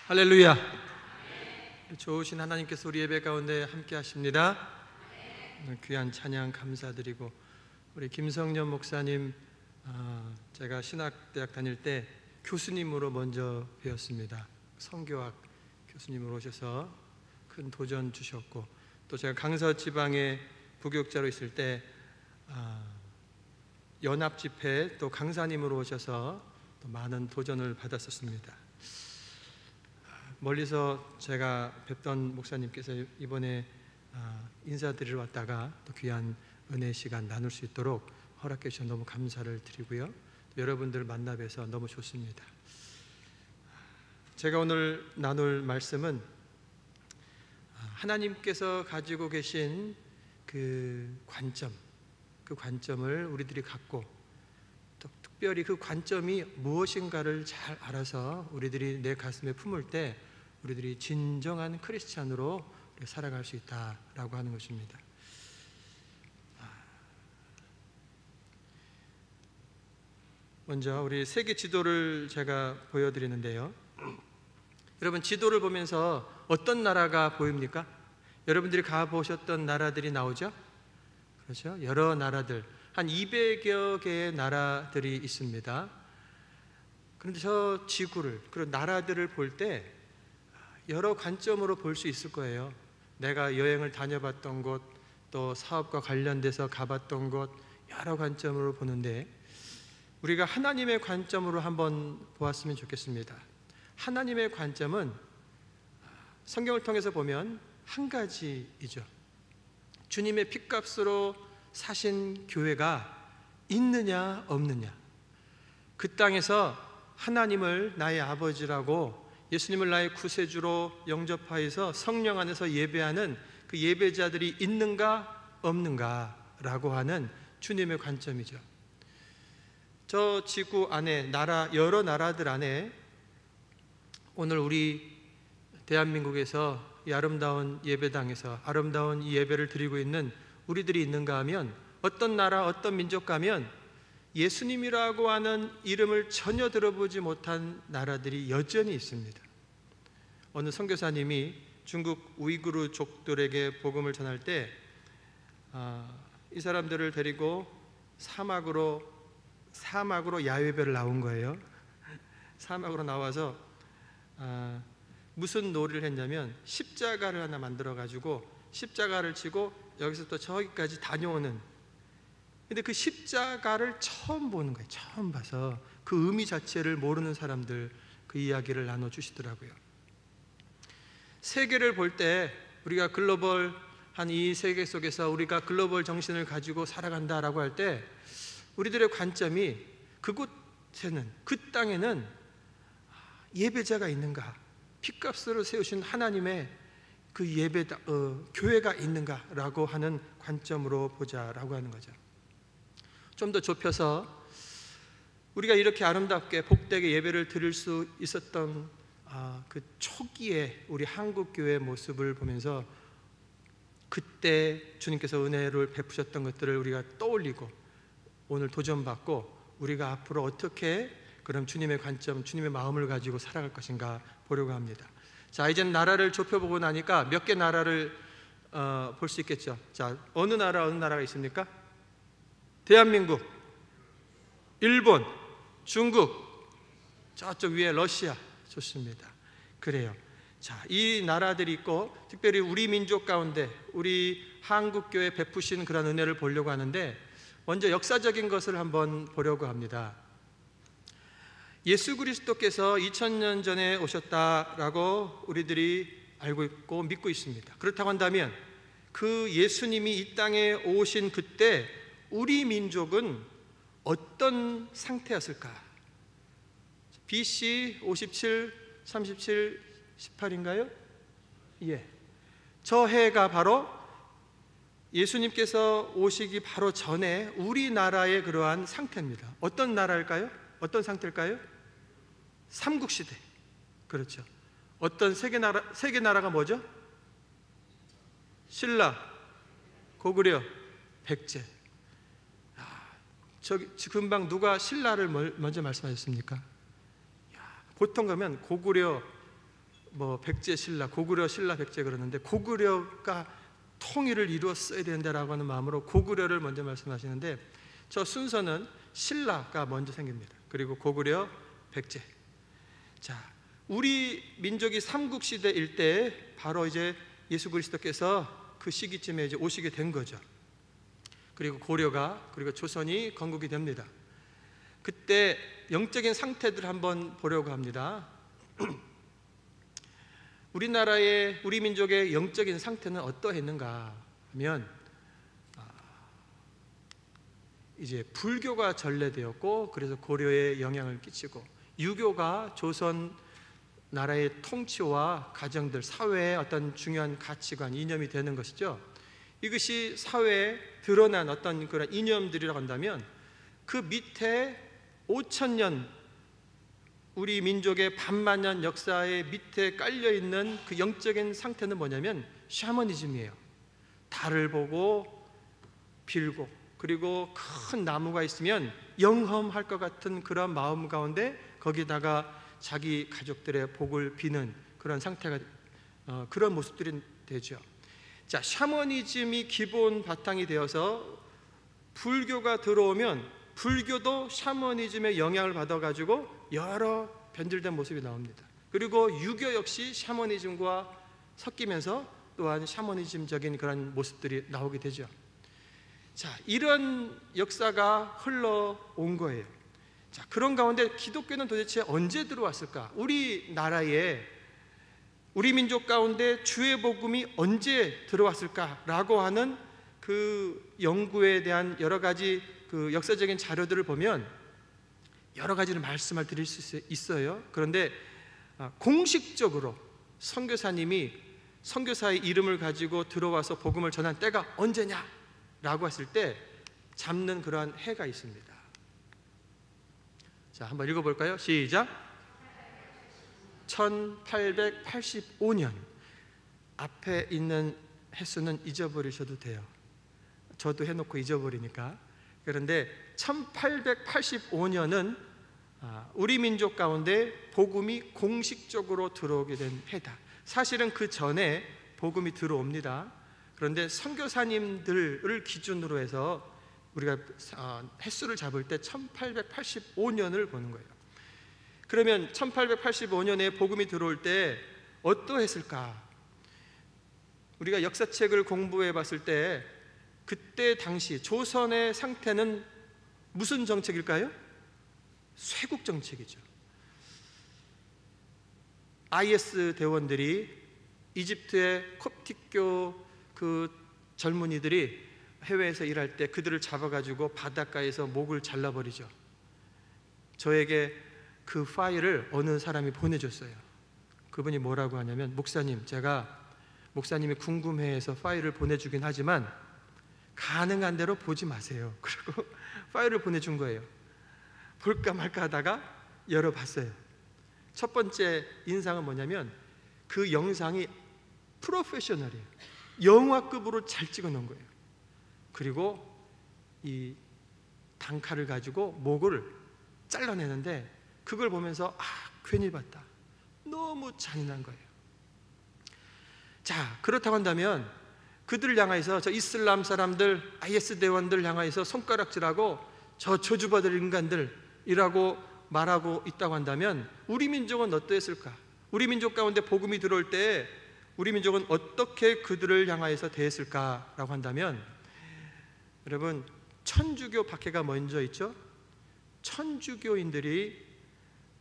할렐루야. 좋으신 하나님께서 우리 예배 가운데 함께 하십니다. 귀한 찬양 감사드리고, 우리 김성년 목사님, 제가 신학대학 다닐 때 교수님으로 먼저 배웠습니다. 성교학 교수님으로 오셔서 큰 도전 주셨고, 또 제가 강서 지방에 부교육자로 있을 때 연합집회 또 강사님으로 오셔서 또 많은 도전을 받았었습니다. 멀리서 제가 뵙던 목사님께서 이번에 인사드리러 왔다가 또 귀한 은혜 시간 나눌 수 있도록 허락해 주셔서 너무 감사를 드리고요, 또 여러분들 만나 뵈서 너무 좋습니다. 제가 오늘 나눌 말씀은 하나님께서 가지고 계신 그 관점을 우리들이 갖고, 또 특별히 그 관점이 무엇인가를 잘 알아서 우리들이 내 가슴에 품을 때 우리들이 진정한 크리스찬으로 살아갈 수 있다라고 하는 것입니다. 먼저 우리 세계 지도를 제가 보여드리는데요, 여러분, 지도를 보면서 어떤 나라가 보입니까? 여러분들이 가보셨던 나라들이 나오죠? 그렇죠? 여러 나라들, 한 200여 개의 나라들이 있습니다. 그런데 저 지구를, 그리고 나라들을 볼 때 여러 관점으로 볼 수 있을 거예요. 내가 여행을 다녀봤던 곳, 또 사업과 관련돼서 가봤던 곳, 여러 관점으로 보는데 우리가 하나님의 관점으로 한번 보았으면 좋겠습니다. 하나님의 관점은 성경을 통해서 보면 한 가지이죠. 주님의 핏값으로 사신 교회가 있느냐 없느냐, 그 땅에서 하나님을 나의 아버지라고, 예수님을 나의 구세주로 영접하여서 성령 안에서 예배하는 그 예배자들이 있는가 없는가라고 하는 주님의 관점이죠. 저 지구 안에 여러 나라들 안에 오늘 우리 대한민국에서 이 아름다운 예배당에서 아름다운 이 예배를 드리고 있는 우리들이 있는가 하면, 어떤 나라, 어떤 민족 가면 예수님이라고 하는 이름을 전혀 들어보지 못한 나라들이 여전히 있습니다. 어느 선교사님이 중국 우이구르족들에게 복음을 전할 때 이 사람들을 데리고 사막으로 야외배를 나온 거예요. 사막으로 나와서 무슨 놀이를 했냐면 십자가를 하나 만들어 가지고 십자가를 치고 여기서부터 저기까지 다녀오는, 근데 그 십자가를 처음 보는 거예요. 처음 봐서 그 의미 자체를 모르는 사람들, 그 이야기를 나눠주시더라고요. 세계를 볼 때 우리가 글로벌한 이 세계 속에서 우리가 글로벌 정신을 가지고 살아간다라고 할 때 우리들의 관점이 그곳에는, 그 땅에는 예배자가 있는가, 핏값으로 세우신 하나님의 그 교회가 있는가라고 하는 관점으로 보자라고 하는 거죠. 좀 더 좁혀서 우리가 이렇게 아름답게 복되게 예배를 드릴 수 있었던 그 초기에 우리 한국교회의 모습을 보면서 그때 주님께서 은혜를 베푸셨던 것들을 우리가 떠올리고 오늘 도전받고 우리가 앞으로 어떻게 그럼 주님의 관점, 주님의 마음을 가지고 살아갈 것인가 보려고 합니다. 자, 이제는 나라를 좁혀보고 나니까 몇 개 나라를 볼 수 있겠죠. 자, 어느 나라가 있습니까? 대한민국, 일본, 중국, 저쪽 위에 러시아. 좋습니다. 그래요. 자, 이 나라들이 있고, 특별히 우리 민족 가운데 우리 한국교회 베푸신 그런 은혜를 보려고 하는데, 먼저 역사적인 것을 한번 보려고 합니다. 예수 그리스도께서 2000년 전에 오셨다라고 우리들이 알고 있고 믿고 있습니다. 그렇다고 한다면 그 예수님이 이 땅에 오신 그때 우리 민족은 어떤 상태였을까? BC 57, 37, 18인가요? 예. 저 해가 바로 예수님께서 오시기 바로 전에 우리나라의 그러한 상태입니다. 어떤 나라일까요? 어떤 상태일까요? 삼국시대. 그렇죠. 어떤 세계 나라가 뭐죠? 신라, 고구려, 백제. 저기 금방 누가 신라를 먼저 말씀하셨습니까? 보통 가면 고구려 뭐 백제 신라, 고구려 신라 백제 그러는데 고구려가 통일을 이루었어야 된다라고 하는 마음으로 고구려를 먼저 말씀하시는데 저 순서는 신라가 먼저 생깁니다. 그리고 고구려, 백제. 자, 우리 민족이 삼국시대일 때 바로 이제 예수 그리스도께서 그 시기쯤에 이제 오시게 된 거죠. 그리고 고려가, 그리고 조선이 건국이 됩니다. 그때 영적인 상태들을 한번 보려고 합니다. 우리나라의, 우리 민족의 영적인 상태는 어떠했는가 하면 이제 불교가 전래되었고, 그래서 고려에 영향을 끼치고, 유교가 조선 나라의 통치와 가정들, 사회의 어떤 중요한 가치관, 이념이 되는 것이죠. 이것이 사회에 드러난 어떤 그런 이념들이라고 한다면 그 밑에 5,000년 우리 민족의 반만년 역사의 밑에 깔려있는 그 영적인 상태는 뭐냐면 샤머니즘이에요. 달을 보고 빌고, 그리고 큰 나무가 있으면 영험할 것 같은 그런 마음 가운데 거기다가 자기 가족들의 복을 비는 그런 상태가, 그런 모습들이 되죠. 자, 샤머니즘이 기본 바탕이 되어서 불교가 들어오면 불교도 샤머니즘의 영향을 받아가지고 여러 변질된 모습이 나옵니다. 그리고 유교 역시 샤머니즘과 섞이면서 또한 샤머니즘적인 그런 모습들이 나오게 되죠. 자, 이런 역사가 흘러온 거예요. 자, 그런 가운데 기독교는 도대체 언제 들어왔을까? 우리나라에, 우리 민족 가운데 주의 복음이 언제 들어왔을까라고 하는 그 연구에 대한 여러 가지 그 역사적인 자료들을 보면 여러 가지를 말씀을 드릴 수 있어요. 그런데 공식적으로 선교사님이 선교사의 이름을 가지고 들어와서 복음을 전한 때가 언제냐라고 했을 때 잡는 그러한 해가 있습니다. 자, 한번 읽어볼까요? 시작. 1885년. 앞에 있는 횟수는 잊어버리셔도 돼요. 저도 해놓고 잊어버리니까. 그런데 1885년은 우리 민족 가운데 복음이 공식적으로 들어오게 된 해다. 사실은 그 전에 복음이 들어옵니다. 그런데 선교사님들을 기준으로 해서 우리가 횟수를 잡을 때 1885년을 보는 거예요. 그러면 1885년에 복음이 들어올 때 어떠했을까? 우리가 역사책을 공부해 봤을 때 그때 당시 조선의 상태는 무슨 정책일까요? 쇄국 정책이죠. IS 대원들이 이집트의 콥틱교 그 젊은이들이 해외에서 일할 때 그들을 잡아가지고 바닷가에서 목을 잘라버리죠. 저에게 그 파일을 어느 사람이 보내줬어요. 그분이 뭐라고 하냐면, 목사님, 제가 목사님이 궁금해해서 파일을 보내주긴 하지만 가능한 대로 보지 마세요. 그리고 파일을 보내준 거예요. 볼까 말까 하다가 열어봤어요. 첫 번째 인상은 뭐냐면 그 영상이 프로페셔널이에요. 영화급으로 잘 찍어놓은 거예요. 그리고 이 단칼을 가지고 목을 잘라내는데 그걸 보면서 괜히 봤다. 너무 잔인한 거예요. 자, 그렇다고 한다면 그들을 향해서, 저 이슬람 사람들, IS 대원들 향해서 손가락질하고 저 저주받을 인간들이라고 말하고 있다고 한다면 우리 민족은 어떠했을까? 우리 민족 가운데 복음이 들어올 때 우리 민족은 어떻게 그들을 향하여서 대했을까라고 한다면, 여러분, 천주교 박해가 먼저 있죠. 천주교인들이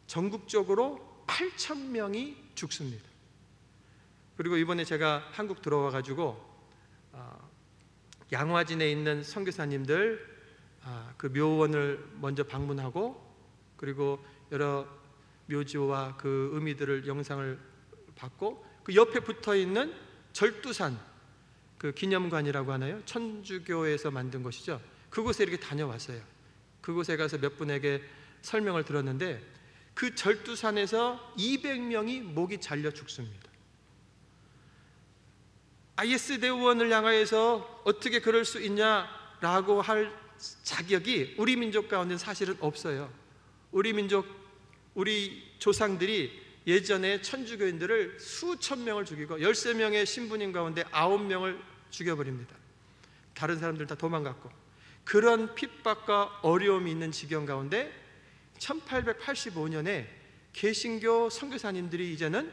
전국적으로 8,000명이 죽습니다. 그리고 이번에 제가 한국 들어와 가지고 양화진에 있는 선교사님들 그 묘원을 먼저 방문하고, 그리고 여러 묘지와 그 의미들을 영상을 봤고, 그 옆에 붙어 있는 절두산 그 기념관이라고 하나요? 천주교에서 만든 곳이죠. 그곳에 이렇게 다녀왔어요. 그곳에 가서 몇 분에게 설명을 들었는데 그 절두산에서 200명이 목이 잘려 죽습니다. IS 대원을 향하여서 어떻게 그럴 수 있냐라고 할 자격이 우리 민족 가운데 사실은 없어요. 우리 민족, 우리 조상들이 예전에 천주교인들을 수천 명을 죽이고 13명의 신부님 가운데 9명을 죽여버립니다. 다른 사람들 다 도망갔고, 그런 핍박과 어려움이 있는 지경 가운데 1885년에 개신교 선교사님들이 이제는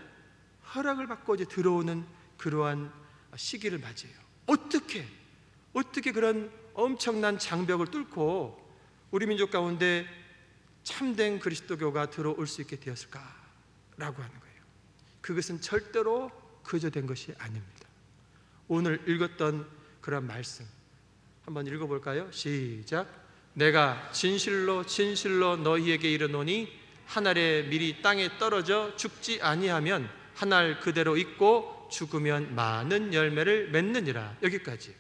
허락을 받고 이제 들어오는 그러한 시기를 맞이해요. 어떻게 그런 엄청난 장벽을 뚫고 우리 민족 가운데 참된 그리스도교가 들어올 수 있게 되었을까라고 하는 거예요. 그것은 절대로 그저 된 것이 아닙니다. 오늘 읽었던 그런 말씀 한번 읽어볼까요? 시작. 내가 진실로 진실로 너희에게 이르노니 한 알의 밀이 땅에 떨어져 죽지 아니하면 한 알 그대로 있고 죽으면 많은 열매를 맺느니라. 여기까지.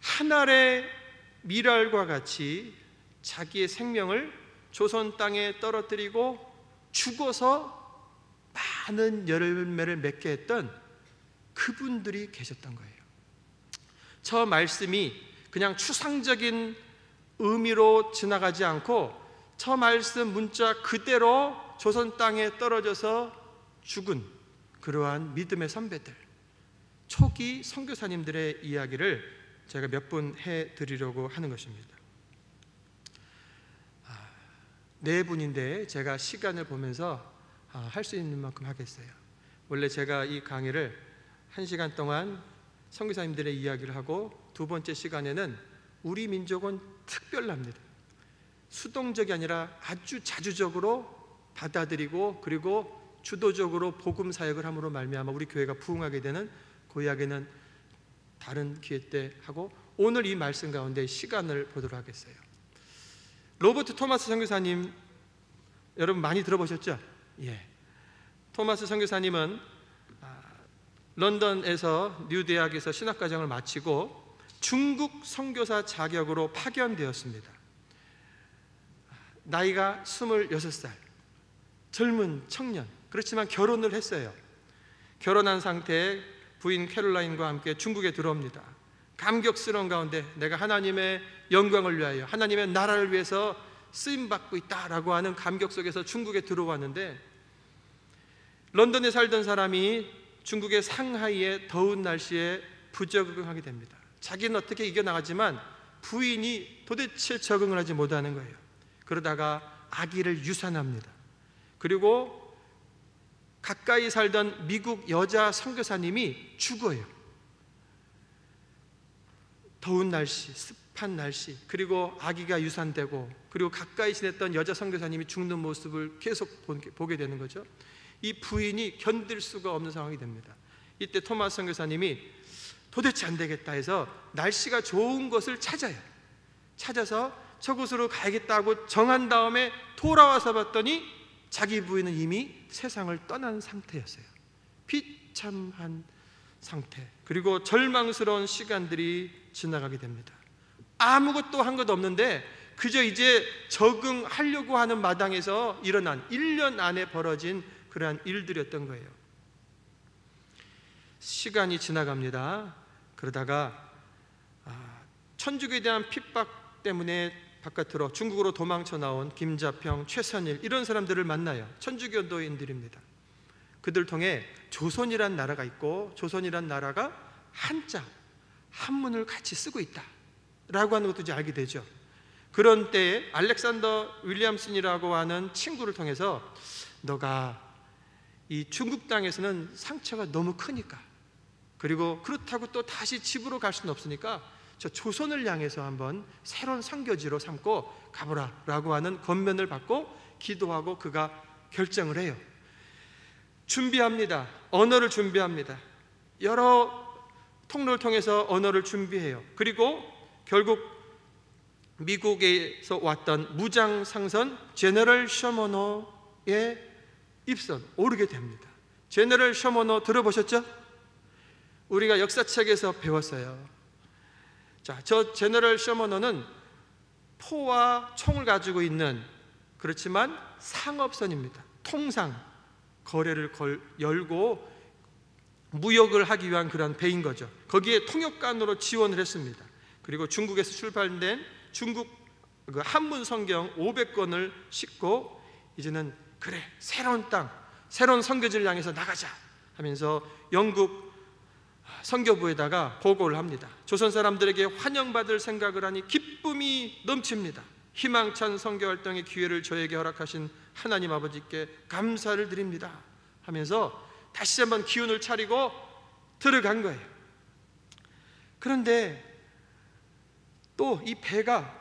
한 알의 밀알과 같이 자기의 생명을 조선 땅에 떨어뜨리고 죽어서 많은 열매를 맺게 했던 그분들이 계셨던 거예요. 저 말씀이 그냥 추상적인 의미로 지나가지 않고 저 말씀 문자 그대로 조선 땅에 떨어져서 죽은 그러한 믿음의 선배들, 초기 선교사님들의 이야기를 제가 몇 분 해드리려고 하는 것입니다. 네 분인데 제가 시간을 보면서 할 수 있는 만큼 하겠어요. 원래 제가 이 강의를 1시간 동안 선교사님들의 이야기를 하고, 두 번째 시간에는 우리 민족은 특별합니다. 수동적이 아니라 아주 자주적으로 받아들이고 그리고 주도적으로 복음 사역을 함으로 말미암아 우리 교회가 부흥하게 되는 그 이야기는 다른 기회 때 하고, 오늘 이 말씀 가운데 시간을 보도록 하겠어요. 로버트 토마스 선교사님 여러분 많이 들어보셨죠? 예. 토마스 선교사님은 런던에서 뉴 대학에서 신학과정을 마치고 중국 선교사 자격으로 파견되었습니다. 나이가 26살, 젊은 청년, 그렇지만 결혼을 했어요. 결혼한 상태에 부인 캐롤라인과 함께 중국에 들어옵니다. 감격스러운 가운데 내가 하나님의 영광을 위하여, 하나님의 나라를 위해서 쓰임받고 있다라고 하는 감격 속에서 중국에 들어왔는데, 런던에 살던 사람이 중국의 상하이의 더운 날씨에 부적응하게 됩니다. 자기는 어떻게 이겨나가지만 부인이 도대체 적응을 하지 못하는 거예요. 그러다가 아기를 유산합니다. 그리고 가까이 살던 미국 여자 선교사님이 죽어요. 더운 날씨, 습한 날씨, 그리고 아기가 유산되고, 그리고 가까이 지냈던 여자 선교사님이 죽는 모습을 계속 보게 되는 거죠. 이 부인이 견딜 수가 없는 상황이 됩니다. 이때 토마스 선교사님이 도대체 안 되겠다 해서 날씨가 좋은 곳을 찾아요. 찾아서 저곳으로 가야겠다고 정한 다음에 돌아와서 봤더니 자기 부인은 이미 세상을 떠난 상태였어요. 비참한 상태, 그리고 절망스러운 시간들이 지나가게 됩니다. 아무것도 한 것 없는데 그저 이제 적응하려고 하는 마당에서 일어난 1년 안에 벌어진 그러한 일들이었던 거예요. 시간이 지나갑니다. 그러다가 천주교에 대한 핍박 때문에 바깥으로 중국으로 도망쳐 나온 김자평, 최선일 이런 사람들을 만나요. 천주교도인들입니다. 그들 통해 조선이란 나라가 있고, 조선이란 나라가 한자, 한문을 같이 쓰고 있다라고 하는 것도 이제 알게 되죠. 그런 때에 알렉산더 윌리엄슨이라고 하는 친구를 통해서 너가 이 중국 땅에서는 상처가 너무 크니까, 그리고 그렇다고 또 다시 집으로 갈 수는 없으니까 저 조선을 향해서 한번 새로운 선교지로 삼고 가보라 라고 하는 권면을 받고 기도하고 그가 결정을 해요. 준비합니다. 언어를 준비합니다. 여러 통로를 통해서 언어를 준비해요. 그리고 결국 미국에서 왔던 무장 상선 제너럴 셔머노의 입선 오르게 됩니다. 제너럴 셔머노 들어보셨죠? 우리가 역사책에서 배웠어요. 자, 저 제너럴 셔머노는 포와 총을 가지고 있는, 그렇지만 상업선입니다. 통상 거래를 열고 무역을 하기 위한 그런 배인 거죠. 거기에 통역관으로 지원을 했습니다. 그리고 중국에서 출판된 중국 한문 성경 500권을 싣고 이제는 그래, 새로운 땅, 새로운 선교지를 향해서 나가자 하면서 영국 선교부에다가 보고를 합니다. 조선 사람들에게 환영받을 생각을 하니 기쁨이 넘칩니다. 희망찬 선교활동의 기회를 저에게 허락하신 하나님 아버지께 감사를 드립니다 하면서 다시 한번 기운을 차리고 들어간 거예요. 그런데 또 이 배가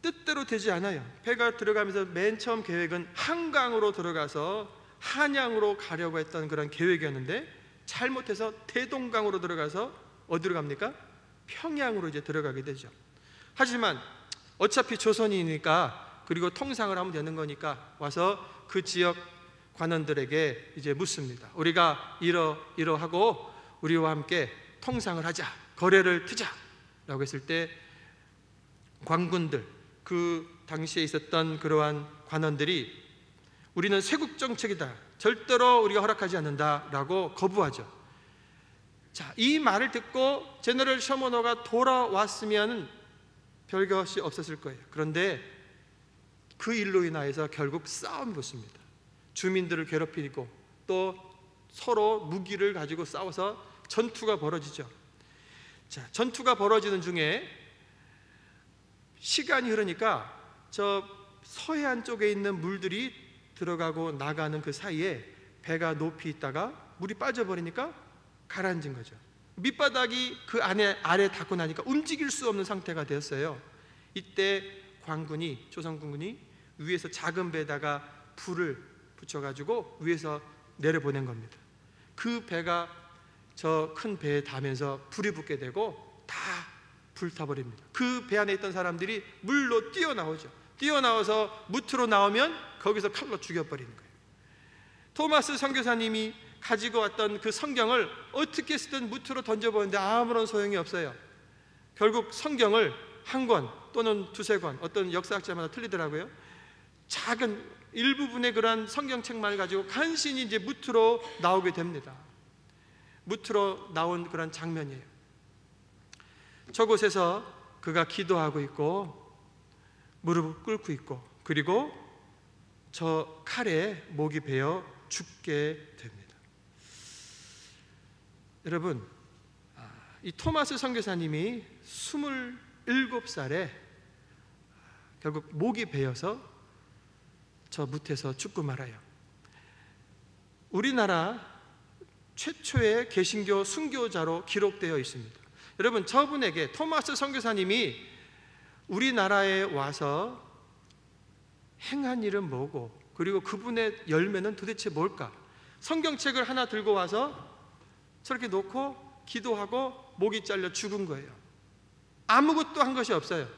뜻대로 되지 않아요. 배가 들어가면서 맨 처음 계획은 한강으로 들어가서 한양으로 가려고 했던 그런 계획이었는데 잘못해서 대동강으로 들어가서 어디로 갑니까? 평양으로 이제 들어가게 되죠. 하지만 어차피 조선이니까, 그리고 통상을 하면 되는 거니까 와서 그 지역 관원들에게 이제 묻습니다. 우리가 이러하고 우리와 함께 통상을 하자, 거래를 트자 라고 했을 때 관군들, 그 당시에 있었던 그러한 관원들이 우리는 쇄국 정책이다, 절대로 우리가 허락하지 않는다 라고 거부하죠. 자, 이 말을 듣고 제너럴 셔머너가 돌아왔으면 별것이 없었을 거예요. 그런데 그 일로 인하여서 결국 싸움이 붙습니다. 주민들을 괴롭히고 또 서로 무기를 가지고 싸워서 전투가 벌어지죠. 자, 전투가 벌어지는 중에 시간이 흐르니까 저 서해안 쪽에 있는 물들이 들어가고 나가는 그 사이에 배가 높이 있다가 물이 빠져버리니까 가라앉은 거죠. 밑바닥이 그 아래 닿고 나니까 움직일 수 없는 상태가 되었어요. 이때 관군이, 조선군군이 위에서 작은 배에다가 불을 붙여가지고 위에서 내려보낸 겁니다. 그 배가 저 큰 배에 닿으면서 불이 붙게 되고 다 불타버립니다. 그 배 안에 있던 사람들이 물로 뛰어나오죠. 뛰어나와서 무트로 나오면 거기서 칼로 죽여버리는 거예요. 토마스 선교사님이 가지고 왔던 그 성경을 어떻게 쓰든 무트로 던져보는데 아무런 소용이 없어요. 결국 성경을 한 권 또는 두세 권, 어떤 역사학자마다 틀리더라고요. 작은 일부분의 그런 성경책만 가지고 간신히 이제 무트로 나오게 됩니다. 무트로 나온 그런 장면이에요. 저곳에서 그가 기도하고 있고 무릎을 꿇고 있고, 그리고 저 칼에 목이 베어 죽게 됩니다. 여러분, 이 토마스 선교사님이 27살에 결국 목이 베어서 저 무트에서 죽고 말아요. 우리나라 최초의 개신교 순교자로 기록되어 있습니다. 여러분, 저분에게, 토마스 선교사님이 우리나라에 와서 행한 일은 뭐고, 그리고 그분의 열매는 도대체 뭘까? 성경책을 하나 들고 와서 저렇게 놓고 기도하고 목이 잘려 죽은 거예요. 아무것도 한 것이 없어요.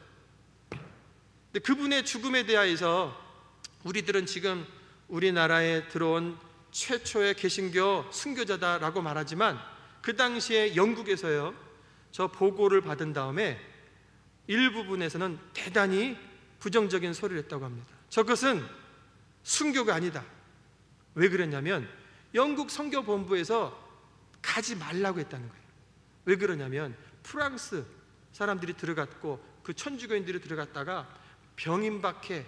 근데 그분의 죽음에 대하여서 우리들은 지금 우리나라에 들어온 최초의 개신교 순교자다라고 말하지만, 그 당시에 영국에서요, 저 보고를 받은 다음에 일부분에서는 대단히 부정적인 소리를 했다고 합니다. 저것은 순교가 아니다. 왜 그랬냐면 영국 선교본부에서 가지 말라고 했다는 거예요. 왜 그러냐면 프랑스 사람들이 들어갔고 그 천주교인들이 들어갔다가 병임박해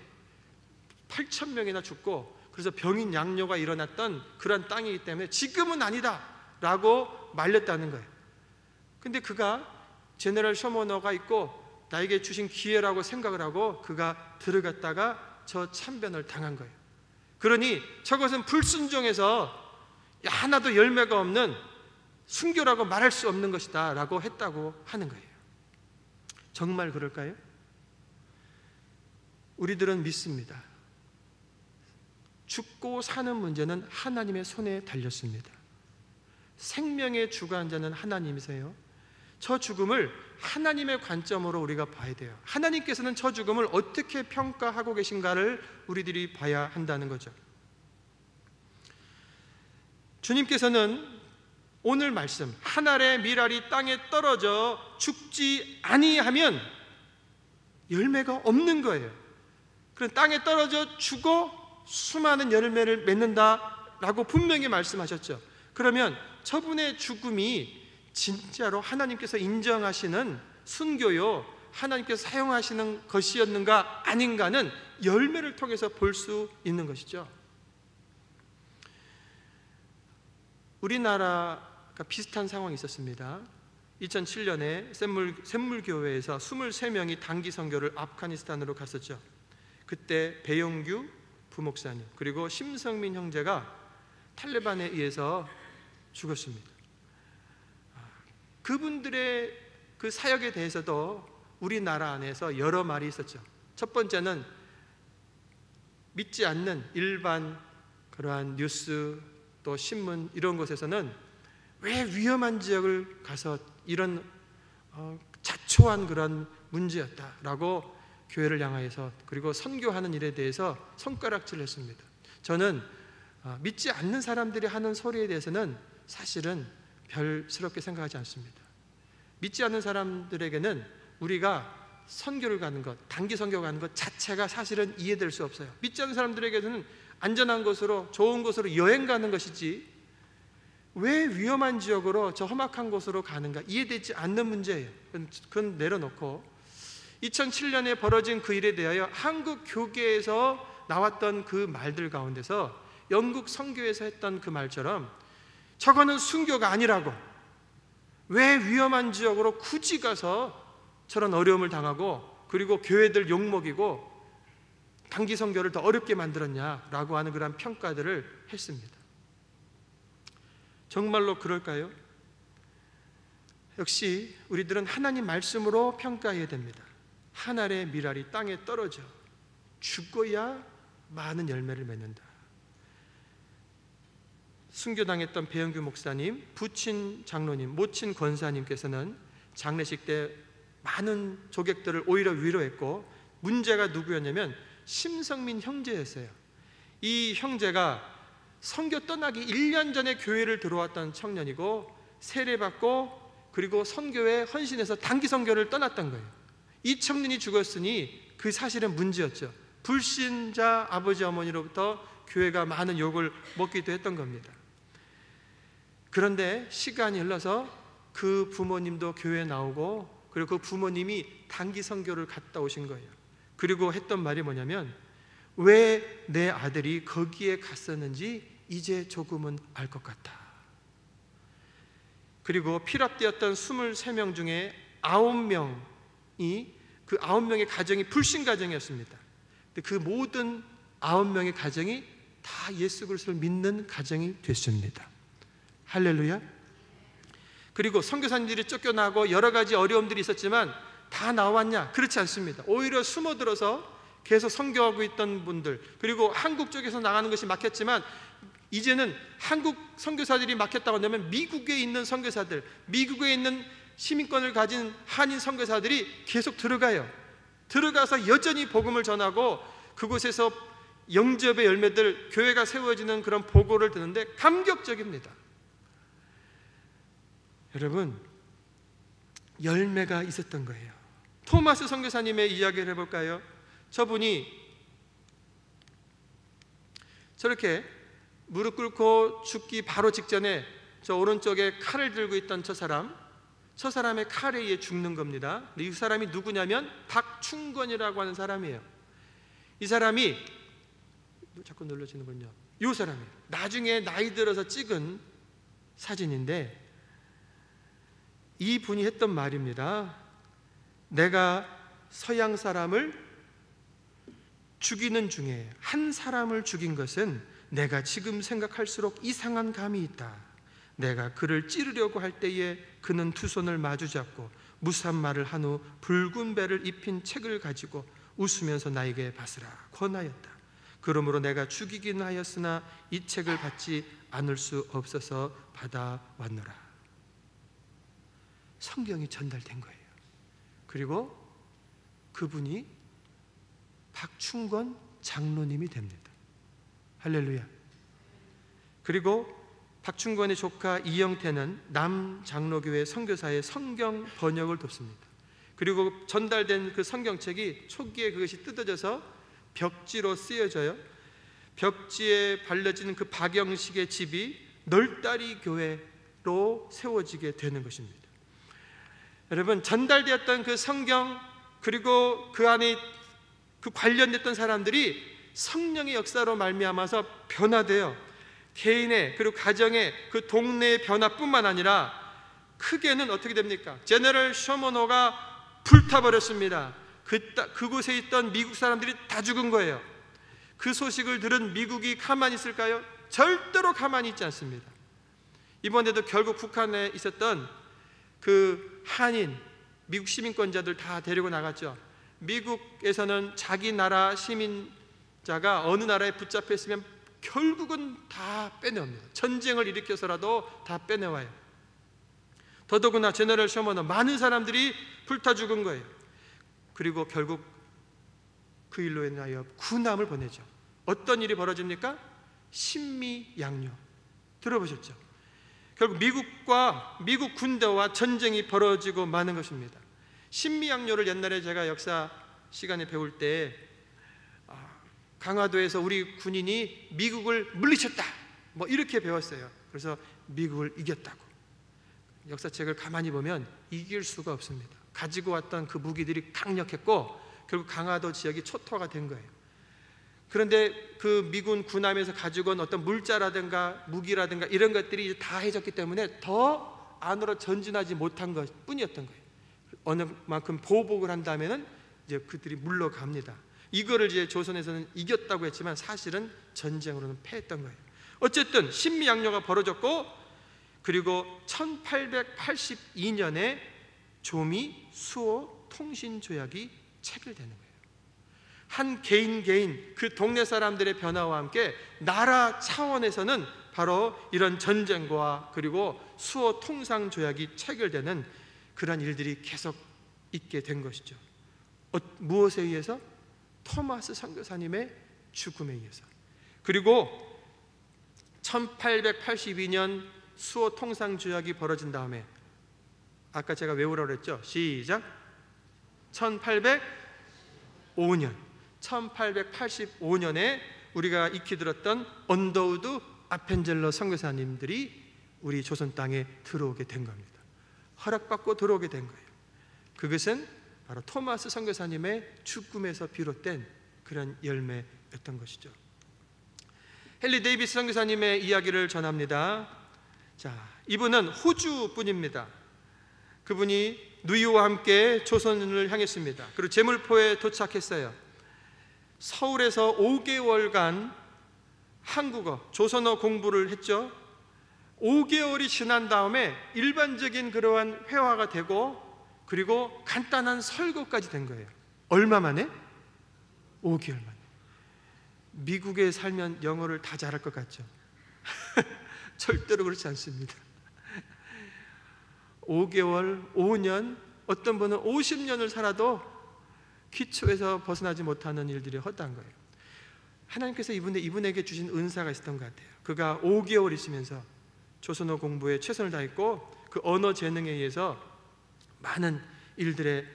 8,000명이나 죽고, 그래서 병인 양료가 일어났던 그런 땅이기 때문에 지금은 아니다 라고 말렸다는 거예요. 근데 그가 제너럴 셔머너가 있고 나에게 주신 기회라고 생각을 하고 그가 들어갔다가 저 참변을 당한 거예요. 그러니 저것은 불순종해서 하나도 열매가 없는 순교라고 말할 수 없는 것이다 라고 했다고 하는 거예요. 정말 그럴까요? 우리들은 믿습니다. 죽고 사는 문제는 하나님의 손에 달렸습니다. 생명의 주관자는 하나님이세요. 저 죽음을 하나님의 관점으로 우리가 봐야 돼요. 하나님께서는 저 죽음을 어떻게 평가하고 계신가를 우리들이 봐야 한다는 거죠. 주님께서는 오늘 말씀, 한 알의 밀알이 땅에 떨어져 죽지 아니하면 열매가 없는 거예요. 그럼 땅에 떨어져 죽어 수많은 열매를 맺는다라고 분명히 말씀하셨죠. 그러면 저분의 죽음이 진짜로 하나님께서 인정하시는 순교요, 하나님께서 사용하시는 것이었는가 아닌가는 열매를 통해서 볼 수 있는 것이죠. 우리나라가 비슷한 상황이 있었습니다. 2007년에 샘물교회에서 23명이 단기 선교를 아프가니스탄으로 갔었죠. 그때 배용규 부목사님 그리고 심성민 형제가 탈레반에 의해서 죽었습니다. 그분들의 그 사역에 대해서도 우리나라 안에서 여러 말이 있었죠. 첫 번째는 믿지 않는 일반 그러한 뉴스 또 신문 이런 곳에서는 왜 위험한 지역을 가서 이런 자초한 그런 문제였다라고 교회를 향하여서 그리고 선교하는 일에 대해서 손가락질을 했습니다. 저는 믿지 않는 사람들이 하는 소리에 대해서는 사실은 별스럽게 생각하지 않습니다. 믿지 않는 사람들에게는 우리가 선교를 가는 것, 단기 선교 가는 것 자체가 사실은 이해될 수 없어요. 믿지 않는 사람들에게는 안전한 곳으로, 좋은 곳으로 여행 가는 것이지 왜 위험한 지역으로 저 험악한 곳으로 가는가 이해되지 않는 문제예요. 그건 내려놓고 2007년에 벌어진 그 일에 대하여 한국 교계에서 나왔던 그 말들 가운데서 영국 선교에서 했던 그 말처럼 저거는 순교가 아니라고, 왜 위험한 지역으로 굳이 가서 저런 어려움을 당하고 그리고 교회들 욕먹이고 단기 선교를 더 어렵게 만들었냐라고 하는 그런 평가들을 했습니다. 정말로 그럴까요? 역시 우리들은 하나님 말씀으로 평가해야 됩니다. 한 알의 밀알이 땅에 떨어져 죽어야 많은 열매를 맺는다. 순교당했던 배영규 목사님, 부친 장로님, 모친 권사님께서는 장례식 때 많은 조객들을 오히려 위로했고, 문제가 누구였냐면 심성민 형제였어요. 이 형제가 선교 떠나기 1년 전에 교회를 들어왔던 청년이고 세례받고 그리고 선교에 헌신해서 단기 선교를 떠났던 거예요. 이 청년이 죽었으니 그 사실은 문제였죠. 불신자 아버지 어머니로부터 교회가 많은 욕을 먹기도 했던 겁니다. 그런데 시간이 흘러서 그 부모님도 교회에 나오고 그리고 그 부모님이 단기 선교를 갔다 오신 거예요. 그리고 했던 말이 뭐냐면 왜 내 아들이 거기에 갔었는지 이제 조금은 알 것 같다. 그리고 피랍되었던 23명 중에 9명이 그 9명의 가정이 불신 가정이었습니다. 그 모든 9명의 가정이 다 예수 그리스도를 믿는 가정이 됐습니다. 할렐루야. 그리고 선교사님들이 쫓겨나고 여러 가지 어려움들이 있었지만 다 나왔냐? 그렇지 않습니다. 오히려 숨어들어서 계속 선교하고 있던 분들, 그리고 한국 쪽에서 나가는 것이 막혔지만 이제는 한국 선교사들이 막혔다고 한다면 미국에 있는 선교사들, 미국에 있는 시민권을 가진 한인 선교사들이 계속 들어가서 여전히 복음을 전하고 그곳에서 영접의 열매들, 교회가 세워지는 그런 보고를 듣는데 감격적입니다. 여러분, 열매가 있었던 거예요. 토마스 선교사님의 이야기를 해볼까요? 저분이 저렇게 무릎 꿇고 죽기 바로 직전에 저 오른쪽에 칼을 들고 있던 저 사람의 칼에 의해 죽는 겁니다. 이 사람이 누구냐면 박충권이라고 하는 사람이에요. 이 사람이 자꾸 눌러지는군요. 이 사람이 나중에 나이 들어서 찍은 사진인데 이 분이 했던 말입니다. 내가 서양 사람을 죽이는 중에 한 사람을 죽인 것은 내가 지금 생각할수록 이상한 감이 있다. 내가 그를 찌르려고 할 때에 그는 두 손을 마주 잡고 무수한 말을 한 후 붉은 배를 입힌 책을 가지고 웃으면서 나에게 받으라 권하였다. 그러므로 내가 죽이긴 하였으나 이 책을 받지 않을 수 없어서 받아왔노라. 성경이 전달된 거예요. 그리고 그분이 박충권 장로님이 됩니다. 할렐루야. 그리고 박충권의 조카 이영태는 남장로교회 선교사의 성경 번역을 돕습니다. 그리고 전달된 그 성경책이 초기에 그것이 뜯어져서 벽지로 쓰여져요. 벽지에 발려지는 그 박영식의 집이 널다리 교회로 세워지게 되는 것입니다. 여러분, 전달되었던 그 성경, 그리고 그 안에 그 그 관련됐던 사람들이 성령의 역사로 말미암아서 변화되어 개인의 그리고 가정의 그 동네의 변화뿐만 아니라 크게는 어떻게 됩니까? 제너럴 셔먼호가 불타버렸습니다. 그곳에 있던 미국 사람들이 다 죽은 거예요. 그 소식을 들은 미국이 가만히 있을까요? 절대로 가만히 있지 않습니다. 이번에도 결국 북한에 있었던 그 한인 미국 시민권자들 다 데리고 나갔죠. 미국에서는 자기 나라 시민자가 어느 나라에 붙잡혀 있으면 결국은 다 빼내옵니다. 전쟁을 일으켜서라도 다 빼내와요. 더더구나 제너럴 셔먼은 많은 사람들이 불타 죽은 거예요. 그리고 결국 그 일로 인하여 군함을 보내죠. 어떤 일이 벌어집니까? 신미양요. 들어보셨죠? 결국 미국 군대와 전쟁이 벌어지고 마는 것입니다. 신미양요를 옛날에 제가 역사 시간에 배울 때 강화도에서 우리 군인이 미국을 물리쳤다 뭐 이렇게 배웠어요. 그래서 미국을 이겼다고. 역사책을 가만히 보면 이길 수가 없습니다. 가지고 왔던 그 무기들이 강력했고 결국 강화도 지역이 초토화가 된 거예요. 그런데 그 미군 군함에서 가지고 온 어떤 물자라든가 무기라든가 이런 것들이 다 해졌기 때문에 더 안으로 전진하지 못한 것 뿐이었던 거예요. 어느 만큼 보복을 한다면은 이제 그들이 물러갑니다. 이거를 이제 조선에서는 이겼다고 했지만 사실은 전쟁으로는 패했던 거예요. 어쨌든 신미양요가 벌어졌고 그리고 1882년에 조미 수호 통신조약이 체결되는 거예요. 한 개인 그 동네 사람들의 변화와 함께 나라 차원에서는 바로 이런 전쟁과 그리고 수호 통상 조약이 체결되는 그런 일들이 계속 있게 된 것이죠. 무엇에 의해서? 토마스 선교사님의 죽음에 의해서. 그리고 1882년 수호 통상 조약이 벌어진 다음에 아까 제가 외우라고 했죠. 시작. 1885년에 우리가 익히 들었던 언더우드 아펜젤러 선교사님들이 우리 조선 땅에 들어오게 된 겁니다. 허락받고 들어오게 된 거예요. 그것은 바로 토마스 선교사님의 죽음에서 비롯된 그런 열매였던 것이죠. 헨리 데이비스 선교사님의 이야기를 전합니다. 자, 이분은 호주 분입니다. 그분이 누이와 함께 조선을 향했습니다. 그리고 제물포에 도착했어요. 서울에서 5개월간 한국어, 조선어 공부를 했죠. 5개월이 지난 다음에 일반적인 그러한 회화가 되고 그리고 간단한 설교까지 된 거예요. 얼마 만에? 5개월 만에. 미국에 살면 영어를 다 잘할 것 같죠? 절대로 그렇지 않습니다. 5개월, 5년, 어떤 분은 50년을 살아도 기초에서 벗어나지 못하는 일들이 허다한 거예요. 하나님께서 이분에게 주신 은사가 있었던 것 같아요. 그가 5개월 있으면서 조선어 공부에 최선을 다했고 그 언어 재능에 의해서 많은 일들에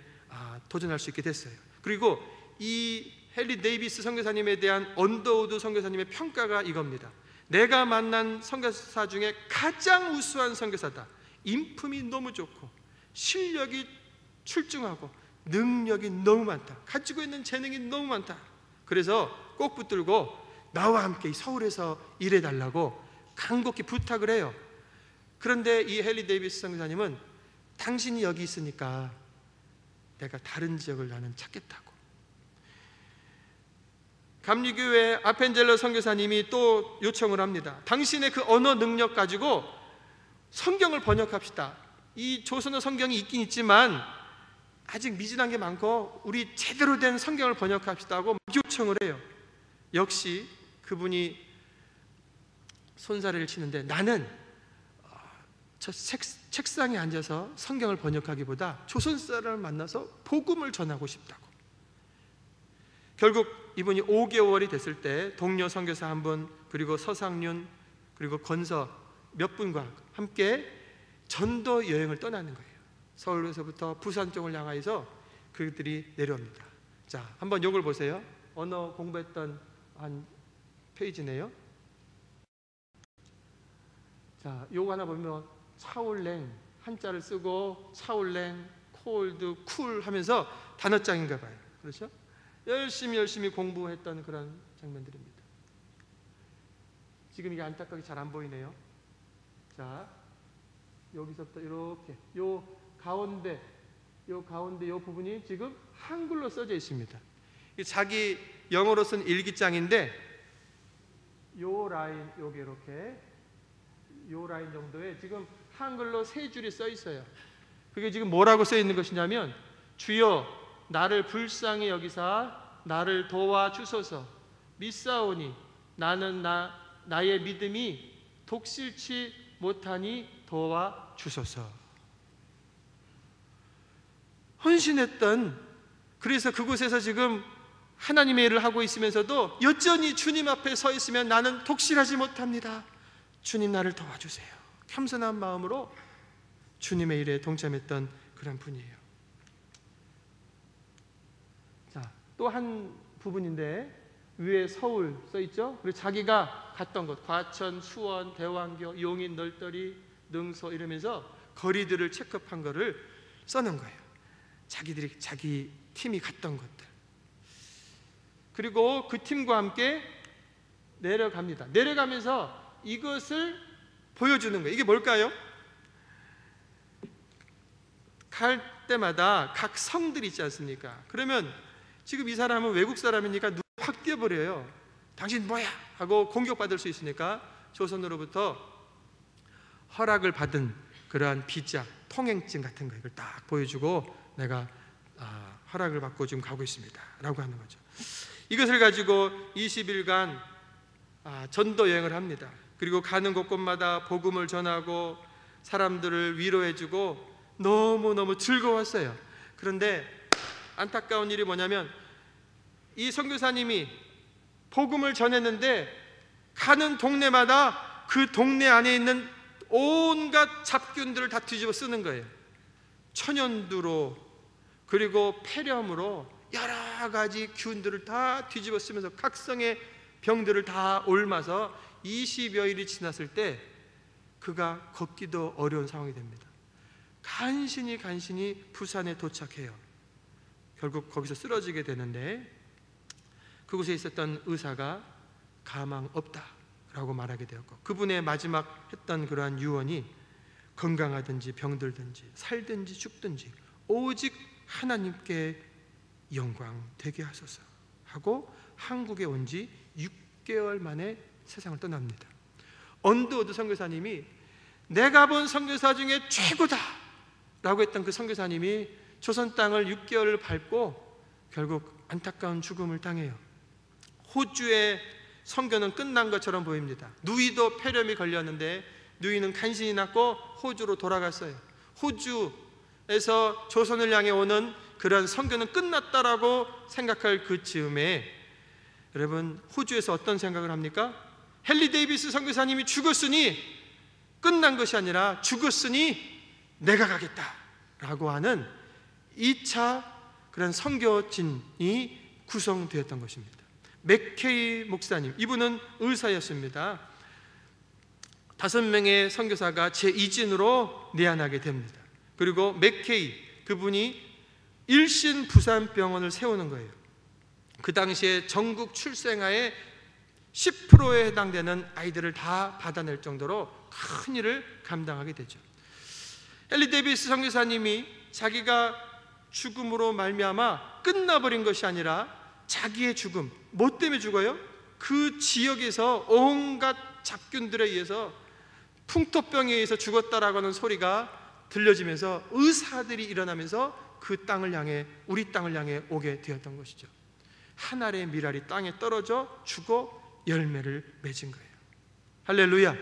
도전할 수 있게 됐어요. 그리고 이 헨리 데이비스 선교사님에 대한 언더우드 선교사님의 평가가 이겁니다. 내가 만난 선교사 중에 가장 우수한 선교사다. 인품이 너무 좋고 실력이 출중하고 능력이 너무 많다. 가지고 있는 재능이 너무 많다. 그래서 꼭 붙들고 나와 함께 서울에서 일해달라고 간곡히 부탁을 해요. 그런데 이 헨리 데이비스 선교사님은 당신이 여기 있으니까 내가 다른 지역을 나는 찾겠다고. 감리교회 아펜젤러 선교사님이 또 요청을 합니다. 당신의 그 언어 능력 가지고 성경을 번역합시다. 이 조선어 성경이 있긴 있지만 아직 미진한 게 많고 우리 제대로 된 성경을 번역합시다 하고 요청을 해요. 역시 그분이 손사래를 치는데 나는 저 책상에 앉아서 성경을 번역하기보다 조선 사람을 만나서 복음을 전하고 싶다고. 결국 이분이 5개월이 됐을 때 동료 선교사 한 분 그리고 서상륜 그리고 건서 몇 분과 함께 전도 여행을 떠나는 거예요. 서울에서부터 부산 쪽을 향하여서 그들이 내려옵니다. 자, 한번 요걸 보세요. 언어 공부했던 한 페이지네요. 자, 요거 하나 보면 차올랭 한자를 쓰고 차올랭, 콜드, 쿨 하면서 단어장인가 봐요. 그렇죠? 열심히 공부했던 그런 장면들입니다. 지금 이게 안타깝게 잘 안 보이네요. 자, 여기서부터 이렇게 요 가운데 요 부분이 지금 한글로 써져 있습니다. 자기 영어로 쓴 일기장인데 요 라인, 요게 이렇게 요 라인 정도에 지금 한글로 3줄이 써 있어요. 그게 지금 뭐라고 써 있는 것이냐면, 주여 나를 불쌍히 여기사 나를 도와주소서. 믿사오니 나는 나의 믿음이 독실치 못하니 도와주소서. 헌신했던, 그래서 그곳에서 지금 하나님의 일을 하고 있으면서도 여전히 주님 앞에 서 있으면 나는 독실하지 못합니다. 주님 나를 도와주세요. 겸손한 마음으로 주님의 일에 동참했던 그런 분이에요. 자, 또 한 부분인데 위에 서울 써 있죠. 그리고 자기가 갔던 곳, 과천, 수원, 대왕교, 용인, 널떠리, 능소 이러면서 거리들을 체크한 거를 써놓은 거예요. 자기 팀이 갔던 곳들. 그리고 그 팀과 함께 내려갑니다. 내려가면서 이것을 보여주는 거예요. 이게 뭘까요? 갈 때마다 각 성들이 있지 않습니까? 그러면 지금 이 사람은 외국 사람이니까 확 뛰어버려요. 당신 뭐야? 하고 공격받을 수 있으니까 조선으로부터 허락을 받은 그러한 비자, 통행증 같은 거 이걸 딱 보여주고 내가 허락을 받고 지금 가고 있습니다 라고 하는 거죠. 이것을 가지고 20일간 전도 여행을 합니다. 그리고 가는 곳곳마다 복음을 전하고 사람들을 위로해주고 너무너무 즐거웠어요. 그런데 안타까운 일이 뭐냐면, 이 선교사님이 복음을 전했는데 가는 동네마다 그 동네 안에 있는 온갖 잡균들을 다 뒤집어 쓰는 거예요. 천연두로, 그리고 폐렴으로 여러 가지 균들을 다 뒤집어 쓰면서 각성의 병들을 다 옮아서 20여일이 지났을 때 그가 걷기도 어려운 상황이 됩니다. 간신히 부산에 도착해요. 결국 거기서 쓰러지게 되는데, 그곳에 있었던 의사가 가망 없다라고 말하게 되었고, 그분의 마지막 했던 그러한 유언이 건강하든지 병들든지 살든지 죽든지 오직 하나님께 영광 되게 하소서 하고 한국에 온 지 6개월 만에 세상을 떠납니다. 언더우드 선교사님이 내가 본 선교사 중에 최고다 라고 했던 그 선교사님이 조선 땅을 6개월을 밟고 결국 안타까운 죽음을 당해요. 호주의 선교는 끝난 것처럼 보입니다. 누이도 폐렴이 걸렸는데 누이는 간신히 낫고 호주로 돌아갔어요. 호주에서 조선을 향해 오는 그런 선교는 끝났다라고 생각할 그 즈음에 여러분, 호주에서 어떤 생각을 합니까? 헨리 데이비스 선교사님이 죽었으니 끝난 것이 아니라 죽었으니 내가 가겠다라고 하는 2차 그런 선교진이 구성되었던 것입니다. 맥케이 목사님, 이분은 의사였습니다. 5명의 선교사가 제2진으로 내한하게 됩니다. 그리고 맥케이, 그분이 일신 부산병원을 세우는 거예요. 그 당시에 전국 출생아의 10%에 해당되는 아이들을 다 받아낼 정도로 큰 일을 감당하게 되죠. 헨리 데이비스 선교사님이 자기가 죽음으로 말미암아 끝나버린 것이 아니라 자기의 죽음, 뭐 때문에 죽어요? 그 지역에서 온갖 잡균들에 의해서 풍토병에 의해서 죽었다라고 하는 소리가 들려지면서 의사들이 일어나면서 그 땅을 향해, 우리 땅을 향해 오게 되었던 것이죠. 한 알의 밀알이 땅에 떨어져 죽어 열매를 맺은 거예요. 할렐루야.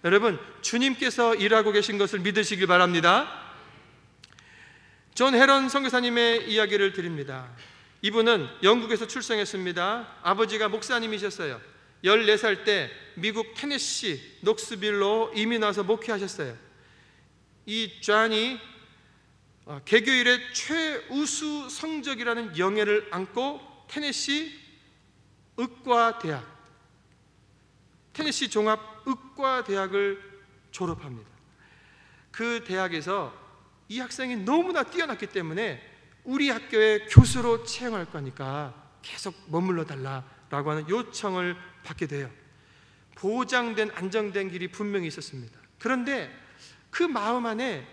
여러분, 주님께서 일하고 계신 것을 믿으시길 바랍니다. 존 헤런 선교사님의 이야기를 드립니다. 이분은 영국에서 출생했습니다. 아버지가 목사님이셨어요. 14살 때 미국 테네시 녹스빌로 이민 와서 목회하셨어요. 이 존이 개교일의 최우수 성적이라는 영예를 안고 테네시 의과대학, 테네시 종합의과대학을 졸업합니다. 그 대학에서 이 학생이 너무나 뛰어났기 때문에 우리 학교에 교수로 채용할 거니까 계속 머물러 달라라고 하는 요청을 받게 돼요. 보장된 안정된 길이 분명히 있었습니다. 그런데 그 마음 안에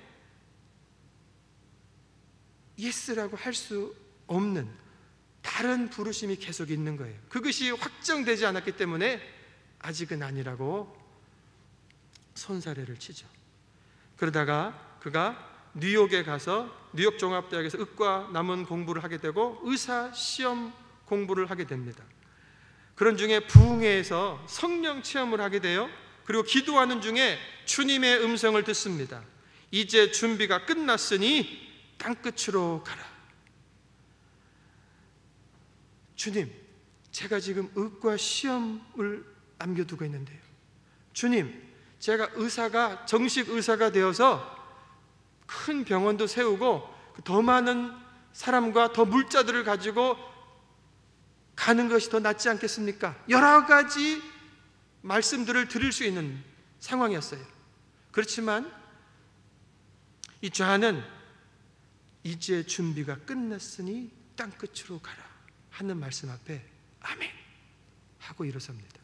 예스라고 할 수 없는 다른 부르심이 계속 있는 거예요. 그것이 확정되지 않았기 때문에 아직은 아니라고 손사래를 치죠. 그러다가 그가 뉴욕에 가서 뉴욕 종합대학에서 의과 남은 공부를 하게 되고 의사 시험 공부를 하게 됩니다. 그런 중에 부흥회에서 성령 체험을 하게 돼요. 그리고 기도하는 중에 주님의 음성을 듣습니다. 이제 준비가 끝났으니 땅끝으로 가라. 주님, 제가 지금 의과 시험을 남겨두고 있는데요. 주님, 제가 정식 의사가 되어서 큰 병원도 세우고 더 많은 사람과 더 물자들을 가지고 가는 것이 더 낫지 않겠습니까? 여러 가지 말씀들을 드릴 수 있는 상황이었어요. 그렇지만 이 좌는 이제 준비가 끝났으니 땅끝으로 가라 하는 말씀 앞에 아멘 하고 일어섭니다.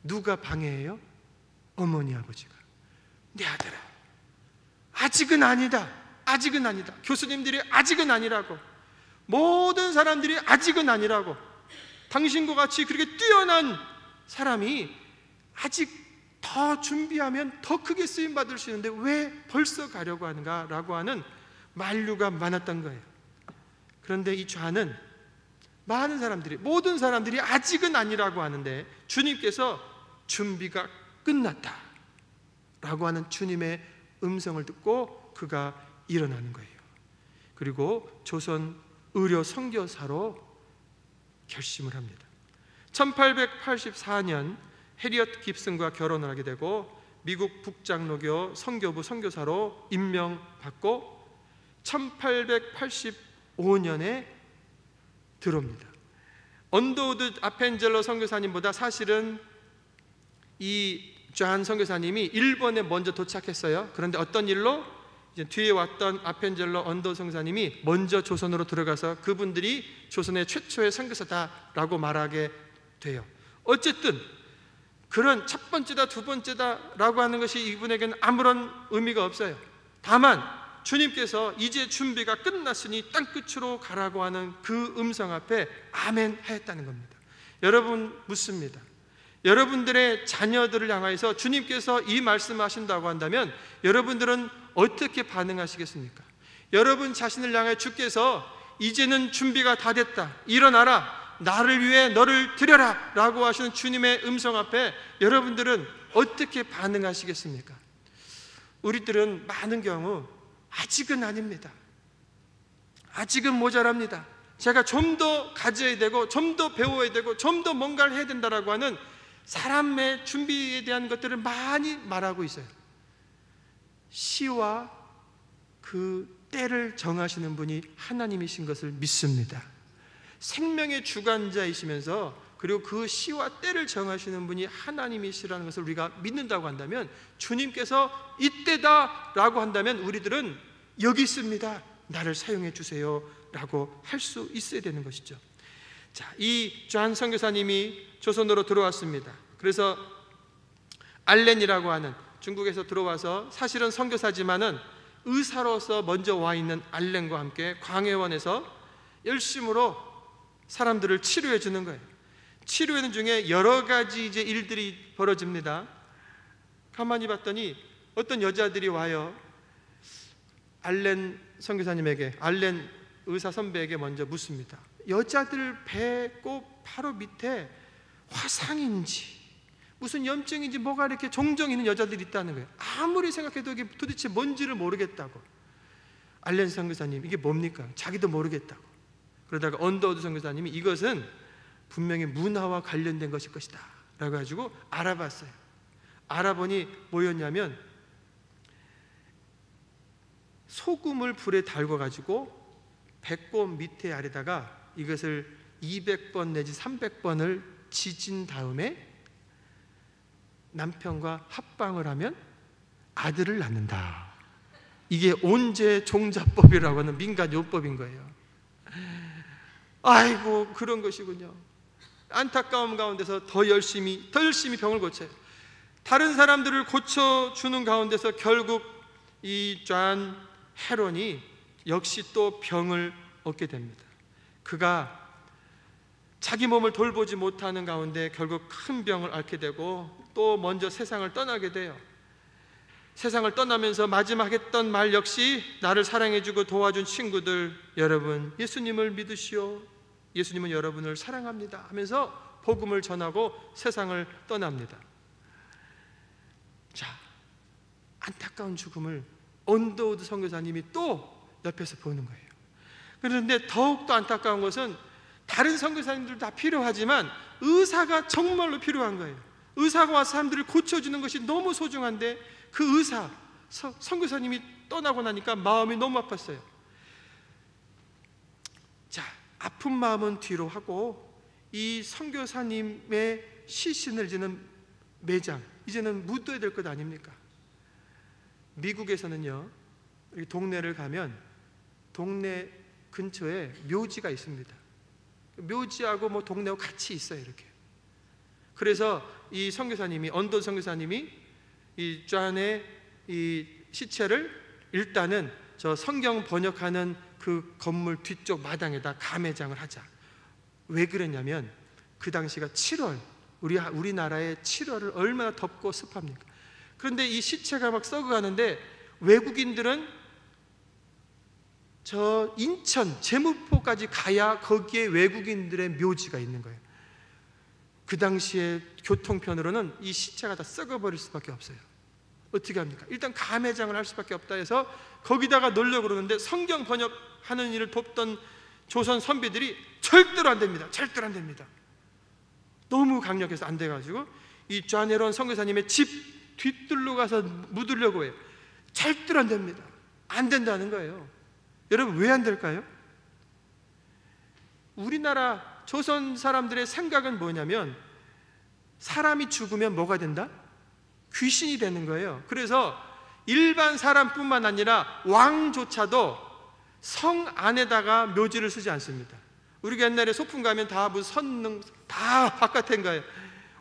누가 방해해요? 어머니 아버지가. 내 아들아, 아직은 아니다. 아직은 아니다. 교수님들이 아직은 아니라고, 모든 사람들이 아직은 아니라고, 당신과 같이 그렇게 뛰어난 사람이 아직 더 준비하면 더 크게 쓰임받을 수 있는데 왜 벌써 가려고 하는가라고 하는 만류가 많았던 거예요. 그런데 이 좌는 많은 사람들이, 모든 사람들이 아직은 아니라고 하는데 주님께서 준비가 끝났다 라고 하는 주님의 음성을 듣고 그가 일어나는 거예요. 그리고 조선 의료 선교사로 결심을 합니다. 1884년 해리엇 깁슨과 결혼을 하게 되고 미국 북장로교 선교부 선교사로 임명받고 1885년에 들어옵니다. 언더우드 아펜젤러 선교사님보다 사실은 이 존 선교사님이 일본에 먼저 도착했어요. 그런데 어떤 일로 이제 뒤에 왔던 아펜젤러 언더 선교사님이 먼저 조선으로 들어가서 그분들이 조선의 최초의 선교사다라고 말하게 돼요. 어쨌든 그런 첫 번째다 두 번째다라고 하는 것이 이분에게는 아무런 의미가 없어요. 다만 주님께서 이제 준비가 끝났으니 땅끝으로 가라고 하는 그 음성 앞에 아멘 하였다는 겁니다. 여러분 묻습니다. 여러분들의 자녀들을 향해서 주님께서 이 말씀하신다고 한다면 여러분들은 어떻게 반응하시겠습니까? 여러분 자신을 향해 주께서 이제는 준비가 다 됐다, 일어나라, 나를 위해 너를 드려라 라고 하시는 주님의 음성 앞에 여러분들은 어떻게 반응하시겠습니까? 우리들은 많은 경우 아직은 아닙니다, 아직은 모자랍니다, 제가 좀 더 가져야 되고 좀 더 배워야 되고 좀 더 뭔가를 해야 된다라고 하는 사람의 준비에 대한 것들을 많이 말하고 있어요. 시와 그 때를 정하시는 분이 하나님이신 것을 믿습니다. 생명의 주관자이시면서 그리고 그 시와 때를 정하시는 분이 하나님이시라는 것을 우리가 믿는다고 한다면, 주님께서 이때다 라고 한다면 우리들은 여기 있습니다, 나를 사용해 주세요 라고 할 수 있어야 되는 것이죠. 자, 이 존 선교사님이 조선으로 들어왔습니다. 그래서 알렌이라고 하는, 중국에서 들어와서 사실은 선교사지만은 의사로서 먼저 와 있는 알렌과 함께 광해원에서 열심으로 사람들을 치료해 주는 거예요. 치료하는 중에 여러 가지 이제 일들이 벌어집니다. 가만히 봤더니 어떤 여자들이 와요. 알렌 선교사님에게, 알렌 의사 선배에게 먼저 묻습니다. 여자들 배꼽 바로 밑에 화상인지 무슨 염증인지 뭐가 이렇게 종종 있는 여자들이 있다는 거예요. 아무리 생각해도 이게 도대체 뭔지를 모르겠다고. 알렌 선교사님, 이게 뭡니까? 자기도 모르겠다고. 그러다가 언더우드 선교사님이 이것은 분명히 문화와 관련된 것일 것이다 라고 해가지고 알아봤어요. 알아보니 뭐였냐면 소금을 불에 달궈가지고 배꼽 밑에 아래다가 이것을 200번 내지 300번을 지진 다음에 남편과 합방을 하면 아들을 낳는다. 이게 온제 종자법이라고 하는 민간요법인 거예요. 아이고 그런 것이군요. 안타까움 가운데서 더 열심히 병을 고쳐요. 다른 사람들을 고쳐주는 가운데서 결국 이 존 헤론이 역시 또 병을 얻게 됩니다. 그가 자기 몸을 돌보지 못하는 가운데 결국 큰 병을 앓게 되고 또 먼저 세상을 떠나게 돼요. 세상을 떠나면서 마지막 했던 말 역시 나를 사랑해주고 도와준 친구들, 여러분 예수님을 믿으시오, 예수님은 여러분을 사랑합니다 하면서 복음을 전하고 세상을 떠납니다. 자, 안타까운 죽음을 언더우드 선교사님이 또 옆에서 보는 거예요. 그런데 더욱더 안타까운 것은 다른 선교사님들도 다 필요하지만 의사가 정말로 필요한 거예요. 의사가 와서 사람들을 고쳐주는 것이 너무 소중한데 그 의사, 선교사님이 떠나고 나니까 마음이 너무 아팠어요. 자, 아픈 마음은 뒤로 하고 이 선교사님의 시신을 이제는 매장, 이제는 묻어야 될 것 아닙니까? 미국에서는요, 동네를 가면 동네 근처에 묘지가 있습니다. 묘지하고 뭐 동네하고 같이 있어요, 이렇게. 그래서 이 선교사님이, 언더 선교사님이 이 존의 이 시체를 일단은 저 성경 번역하는 그 건물 뒤쪽 마당에다 가매장을 하자. 왜 그랬냐면 그 당시가 7월, 우리나라의 7월을 얼마나 덥고 습합니까? 그런데 이 시체가 막 썩어가는데 외국인들은 저 인천, 제무포까지 가야 거기에 외국인들의 묘지가 있는 거예요. 그 당시에 교통편으로는 이 시체가 다 썩어버릴 수밖에 없어요. 어떻게 합니까? 일단 가매장을 할 수밖에 없다 해서 거기다가 넣으려고 그러는데 성경 번역하는 일을 돕던 조선 선비들이 절대로 안 됩니다. 절대로 안 됩니다. 너무 강력해서 안 돼가지고 이 존 헤론 선교사님의 집 뒤뜰로 가서 묻으려고 해요. 절대로 안 됩니다. 안 된다는 거예요. 여러분 왜 안 될까요? 우리나라 조선 사람들의 생각은 뭐냐면 사람이 죽으면 뭐가 된다? 귀신이 되는 거예요. 그래서 일반 사람뿐만 아니라 왕조차도 성 안에다가 묘지를 쓰지 않습니다. 우리가 옛날에 소풍 가면 다 무슨 선릉 다 바깥인 거예요.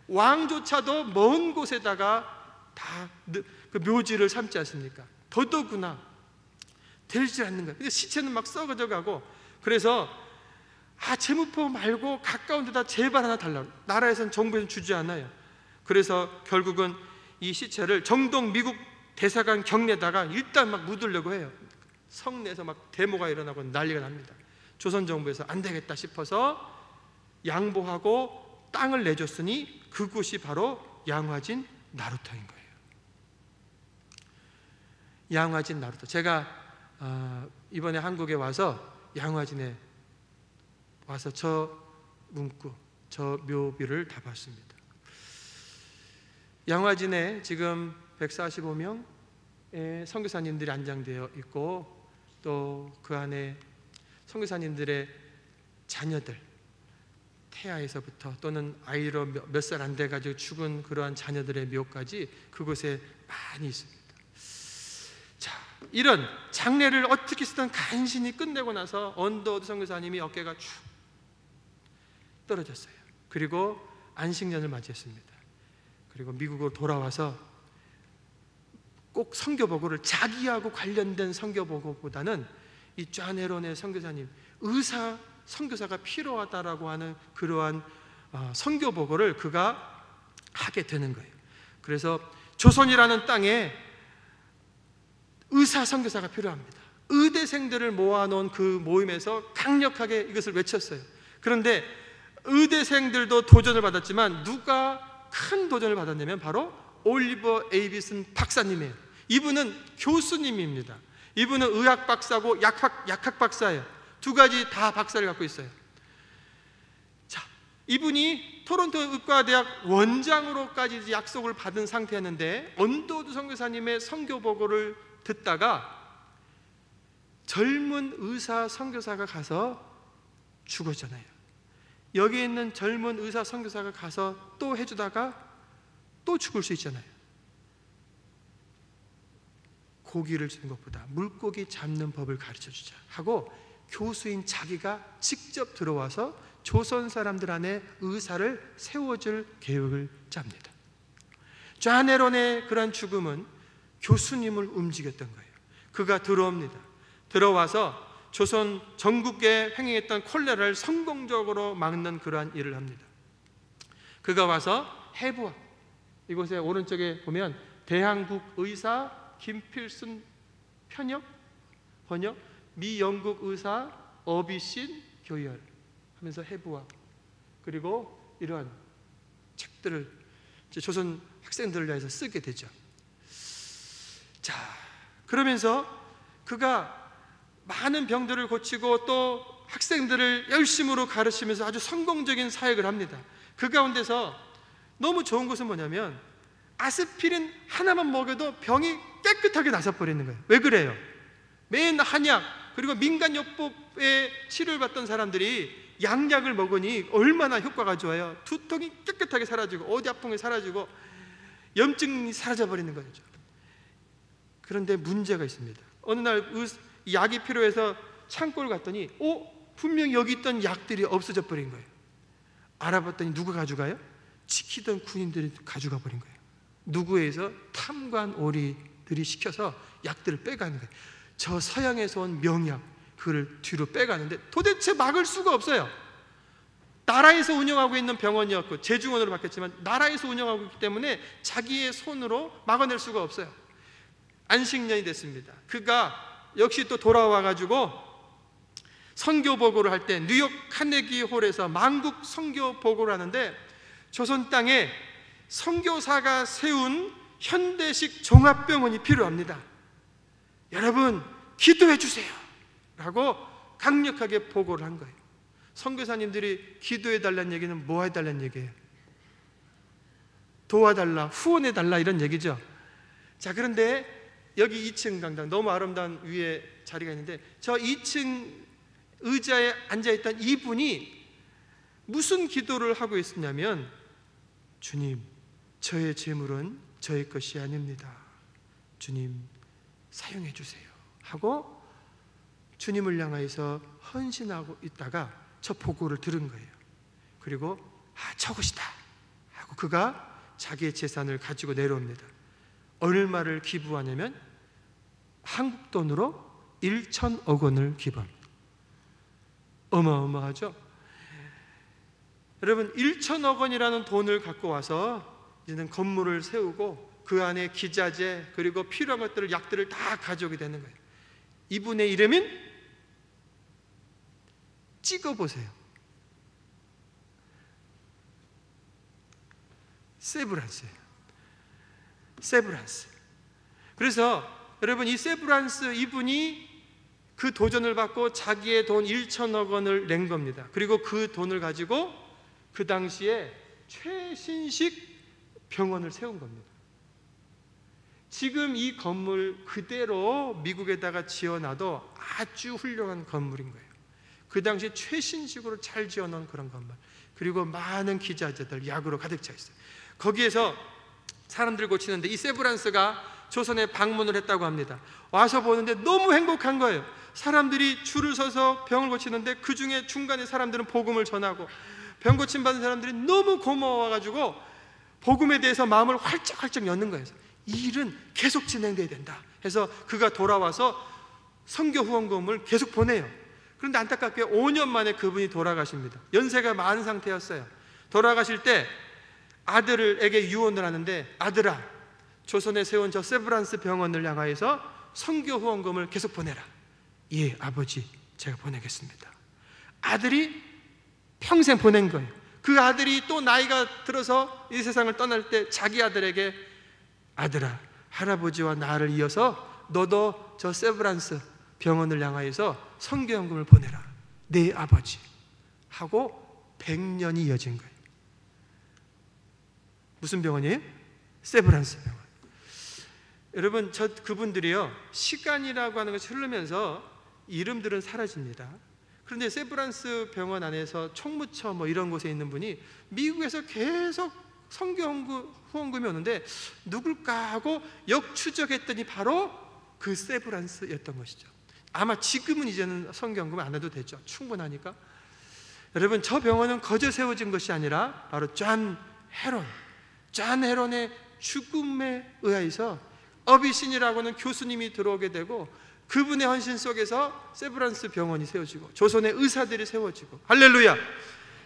왕조차도 먼 곳에다가 다 그 묘지를 삼지 않습니까? 더더구나 되지 않는 거예요. 근데 시체는 막 썩어져 가고, 그래서 제무포 말고 가까운 데다 제발 하나 달라고. 나라에서는 정부에서는 주지 않아요. 그래서 결국은 이 시체를 정동 미국 대사관 경내다가 일단 막 묻으려고 해요. 성내에서 막 데모가 일어나고 난리가 납니다. 조선 정부에서 안 되겠다 싶어서 양보하고 땅을 내줬으니 그곳이 바로 양화진 나루터인 거예요. 양화진 나루터. 제가 이번에 한국에 와서 양화진에 와서 저 문구, 저 묘비를 다 봤습니다. 양화진에 지금 145명의 선교사님들이 안장되어 있고 또 그 안에 선교사님들의 자녀들, 태아에서부터 또는 아이로 몇 살 안 돼가지고 죽은 그러한 자녀들의 묘까지 그곳에 많이 있습니다. 자, 이런 장례를 어떻게 쓰든 간신히 끝내고 나서 언더우드 선교사님이 어깨가 쭉 떨어졌어요. 그리고 안식년을 맞이했습니다. 그리고 미국으로 돌아와서 꼭 선교보고를, 자기하고 관련된 선교보고보다는 이 존 헤론의 선교사님, 의사 선교사가 필요하다라고 하는 그러한 선교보고를 그가 하게 되는 거예요. 그래서 조선이라는 땅에 의사 선교사가 필요합니다. 의대생들을 모아놓은 그 모임에서 강력하게 이것을 외쳤어요. 그런데 의대생들도 도전을 받았지만 누가 큰 도전을 받았냐면 바로 올리버 에이비슨 박사님이에요. 이분은 교수님입니다. 이분은 의학 박사고 약학 박사예요. 두 가지 다 박사를 갖고 있어요. 자, 이분이 토론토 의과대학 원장으로까지 약속을 받은 상태였는데 언더우드 선교사님의 선교보고를 듣다가 젊은 의사 선교사가 가서 죽었잖아요. 여기 있는 젊은 의사 선교사가 가서 또 해주다가 또 죽을 수 있잖아요. 고기를 주는 것보다 물고기 잡는 법을 가르쳐주자 하고 교수인 자기가 직접 들어와서 조선 사람들 안에 의사를 세워줄 계획을 짭니다. 존 헤런의 그러한 죽음은 교수님을 움직였던 거예요. 그가 들어옵니다. 들어와서 조선 전국에 횡행했던 콜레라를 성공적으로 막는 그러한 일을 합니다. 그가 와서 해부학, 이곳에 오른쪽에 보면 대한국 의사 김필순 번역, 미영국 의사 어비신 교열 하면서 해부학, 그리고 이러한 책들을 조선 학생들을 위해서 쓰게 되죠. 자, 그러면서 그가 많은 병들을 고치고 또 학생들을 열심으로 가르치면서 아주 성공적인 사역을 합니다. 그 가운데서 너무 좋은 것은 뭐냐면 아스피린 하나만 먹여도 병이 깨끗하게 나서버리는 거예요. 왜 그래요? 맨 한약 그리고 민간요법에 치료를 받던 사람들이 양약을 먹으니 얼마나 효과가 좋아요. 두통이 깨끗하게 사라지고 어디 아픈 게 사라지고 염증이 사라져버리는 거죠. 그런데 문제가 있습니다. 어느 날 약이 필요해서 창고를 갔더니 분명히 여기 있던 약들이 없어져 버린 거예요. 알아봤더니 누가 가져가요? 지키던 군인들이 가져가 버린 거예요. 누구에서 탐관 오리들이 시켜서 약들을 빼가는 거예요. 저 서양에서 온 명약 그걸 뒤로 빼가는데 도대체 막을 수가 없어요. 나라에서 운영하고 있는 병원이었고 재중원으로 바뀌었지만 나라에서 운영하고 있기 때문에 자기의 손으로 막아낼 수가 없어요. 안식년이 됐습니다. 그가 역시 또 돌아와 가지고 선교 보고를 할 때 뉴욕 카네기 홀에서 만국 선교 보고를 하는데 조선 땅에 선교사가 세운 현대식 종합병원이 필요합니다. 여러분 기도해 주세요 라고 강력하게 보고를 한 거예요. 선교사님들이 기도해 달라는 얘기는 뭐 해달라는 얘기예요? 도와달라, 후원해 달라 이런 얘기죠. 자, 그런데 여기 2층 강당 너무 아름다운 위에 자리가 있는데 저 2층 의자에 앉아있던 이분이 무슨 기도를 하고 있었냐면 주님, 저의 재물은 저의 것이 아닙니다. 주님 사용해 주세요 하고 주님을 향하여서 헌신하고 있다가 저 보고를 들은 거예요. 그리고 저것이다 하고 그가 자기의 재산을 가지고 내려옵니다. 얼마를 기부하냐면 한국 돈으로 1,000억 원을 기부합니다. 어마어마하죠? 여러분 1,000억 원이라는 돈을 갖고 와서 이제는 건물을 세우고 그 안에 기자재 그리고 필요한 것들을 약들을 다 가져오게 되는 거예요. 이분의 이름은 찍어보세요. 세브란스예요. 세브란스. 그래서 여러분 이 세브란스 이분이 그 도전을 받고 자기의 돈 1,000억 원을 낸 겁니다. 그리고 그 돈을 가지고 그 당시에 최신식 병원을 세운 겁니다. 지금 이 건물 그대로 미국에다가 지어놔도 아주 훌륭한 건물인 거예요. 그 당시 최신식으로 잘 지어놓은 그런 건물, 그리고 많은 기자재들 약으로 가득 차 있어요. 거기에서 사람들 고치는데 이 세브란스가 조선에 방문을 했다고 합니다. 와서 보는데 너무 행복한 거예요. 사람들이 줄을 서서 병을 고치는데 그 중에 중간에 사람들은 복음을 전하고 병 고침 받은 사람들이 너무 고마워가지고 복음에 대해서 마음을 활짝활짝 여는 거예요. 이 일은 계속 진행돼야 된다 해서 그가 돌아와서 선교 후원금을 계속 보내요. 그런데 안타깝게 5년 만에 그분이 돌아가십니다. 연세가 많은 상태였어요. 돌아가실 때 아들에게 유언을 하는데 아들아, 조선에 세운 저 세브란스 병원을 향하여서 선교 후원금을 계속 보내라. 예, 아버지, 제가 보내겠습니다. 아들이 평생 보낸 거예요. 그 아들이 또 나이가 들어서 이 세상을 떠날 때 자기 아들에게 아들아, 할아버지와 나를 이어서 너도 저 세브란스 병원을 향하여서 선교연금을 보내라. 네 아버지 하고 100년이 이어진 거예요. 무슨 병원이에요? 세브란스 병원. 여러분 그분들이요 시간이라고 하는 것이 흐르면서 이름들은 사라집니다. 그런데 세브란스 병원 안에서 총무처 이런 곳에 있는 분이 미국에서 계속 선교 후원금이 오는데 누굴까 하고 역추적했더니 바로 그 세브란스였던 것이죠. 아마 지금은 이제는 성경금 안 해도 되죠. 충분하니까. 여러분, 저 병원은 거저 세워진 것이 아니라 바로 존 헤론의 죽음에 의해서 어비신이라고 하는 교수님이 들어오게 되고, 그분의 헌신 속에서 세브란스 병원이 세워지고 조선의 의사들이 세워지고, 할렐루야.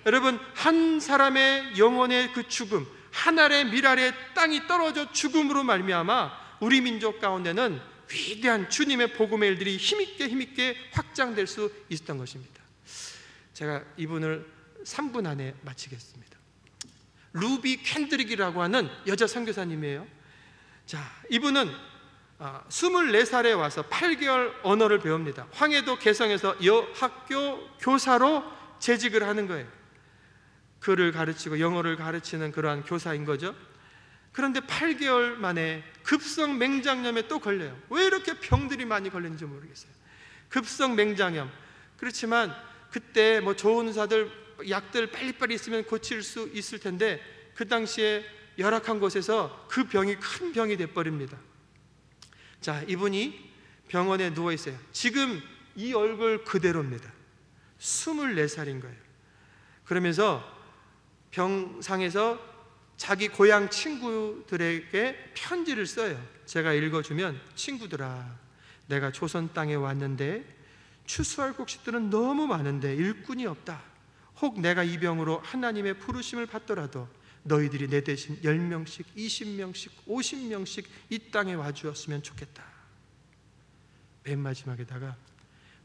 여러분, 한 사람의 영혼의 그 죽음, 한 알의 밀알의 땅이 떨어져 죽음으로 말미암아 우리 민족 가운데는 위대한 주님의 복음의 일들이 힘있게 확장될 수 있었던 것입니다. 제가 이분을 3분 안에 마치겠습니다. 루비 캔드릭이라고 하는 여자 선교사님이에요. 자, 이분은 24살에 와서 8개월 언어를 배웁니다. 황해도 개성에서 여학교 교사로 재직을 하는 거예요. 글을 가르치고 영어를 가르치는 그러한 교사인 거죠. 그런데 8개월 만에 급성 맹장염에 또 걸려요. 왜 이렇게 병들이 많이 걸리는지 모르겠어요. 급성 맹장염. 그렇지만 그때 뭐 좋은 의사들 약들 빨리빨리 있으면 고칠 수 있을 텐데, 그 당시에 열악한 곳에서 그 병이 큰 병이 돼버립니다. 자, 이분이 병원에 누워 있어요. 지금 이 얼굴 그대로입니다. 24살인 거예요. 그러면서 병상에서 자기 고향 친구들에게 편지를 써요. 제가 읽어주면, 친구들아, 내가 조선 땅에 왔는데 추수할 곡식들은 너무 많은데 일꾼이 없다. 혹 내가 이 병으로 하나님의 부르심을 받더라도 너희들이 내 대신 10명씩, 20명씩, 50명씩 이 땅에 와주었으면 좋겠다. 맨 마지막에다가,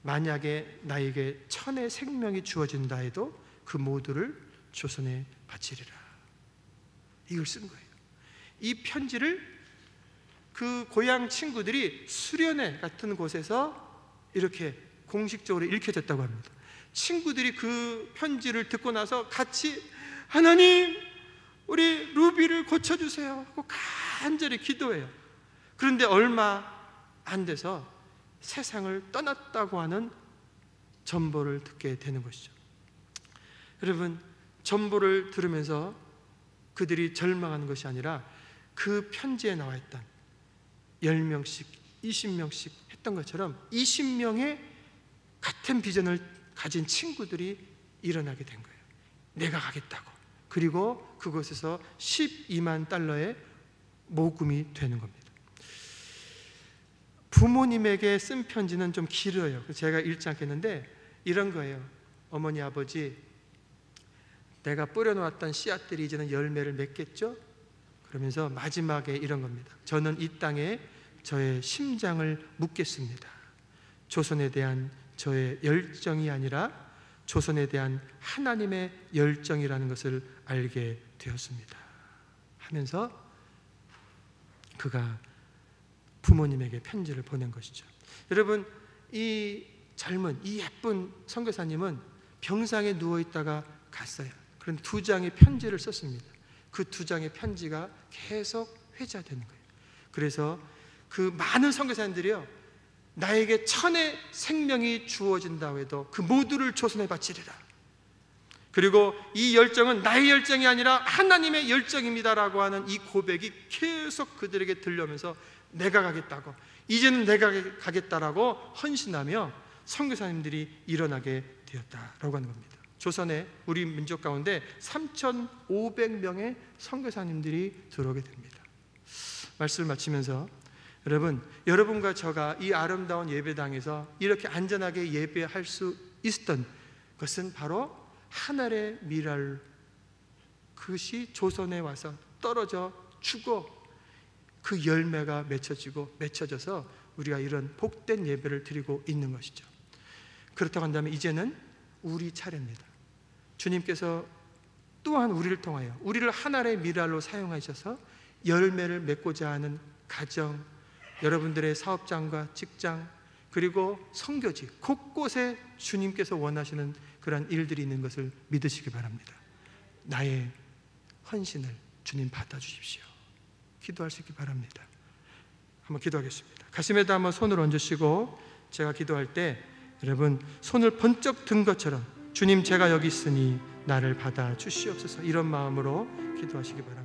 만약에 나에게 천의 생명이 주어진다 해도 그 모두를 조선에 바치리라. 이걸 쓴 거예요. 이 편지를 그 고향 친구들이 수련회 같은 곳에서 이렇게 공식적으로 읽혀졌다고 합니다. 친구들이 그 편지를 듣고 나서 같이 하나님, 우리 루비를 고쳐주세요 하고 간절히 기도해요. 그런데 얼마 안 돼서 세상을 떠났다고 하는 전보를 듣게 되는 것이죠. 여러분, 전보를 들으면서 그들이 절망하는 것이 아니라 그 편지에 나와 있던 10명씩, 20명씩 했던 것처럼 20명의 같은 비전을 가진 친구들이 일어나게 된 거예요. 내가 가겠다고. 그리고 그곳에서 12만 달러의 모금이 되는 겁니다. 부모님에게 쓴 편지는 좀 길어요. 제가 읽지 않겠는데 이런 거예요. 어머니, 아버지, 내가 뿌려놓았던 씨앗들이 이제는 열매를 맺겠죠? 그러면서 마지막에 이런 겁니다. 저는 이 땅에 저의 심장을 묻겠습니다. 조선에 대한 저의 열정이 아니라 조선에 대한 하나님의 열정이라는 것을 알게 되었습니다 하면서 그가 부모님에게 편지를 보낸 것이죠. 여러분, 이 젊은, 이 예쁜 선교사님은 병상에 누워있다가 갔어요. 그런데 2장의 편지를 썼습니다. 그 2장의 편지가 계속 회자되는 거예요. 그래서 그 많은 선교사님들이요, 나에게 천의 생명이 주어진다고 해도 그 모두를 조선에 바치리라. 그리고 이 열정은 나의 열정이 아니라 하나님의 열정입니다라고 하는 이 고백이 계속 그들에게 들려오면서 내가 가겠다고, 이제는 내가 가겠다라고 헌신하며 선교사님들이 일어나게 되었다라고 하는 겁니다. 조선에 우리 민족 가운데 3,500명의 선교사님들이 들어오게 됩니다. 말씀을 마치면서 여러분, 여러분과 저가 이 아름다운 예배당에서 이렇게 안전하게 예배할 수 있었던 것은 바로 하늘의 미랄, 그것이 조선에 와서 떨어져 죽어 그 열매가 맺혀져서 우리가 이런 복된 예배를 드리고 있는 것이죠. 그렇다고 한다면 이제는 우리 차례입니다. 주님께서 또한 우리를 통하여 우리를 하늘의 미랄로 사용하셔서 열매를 맺고자 하는 가정, 여러분들의 사업장과 직장, 그리고 선교지 곳곳에 주님께서 원하시는 그런 일들이 있는 것을 믿으시기 바랍니다. 나의 헌신을 주님 받아주십시오. 기도할 수 있기 바랍니다. 한번 기도하겠습니다. 가슴에다 한번 손을 얹으시고 제가 기도할 때 여러분 손을 번쩍 든 것처럼 주님, 제가 여기 있으니 나를 받아주시옵소서, 이런 마음으로 기도하시기 바랍니다.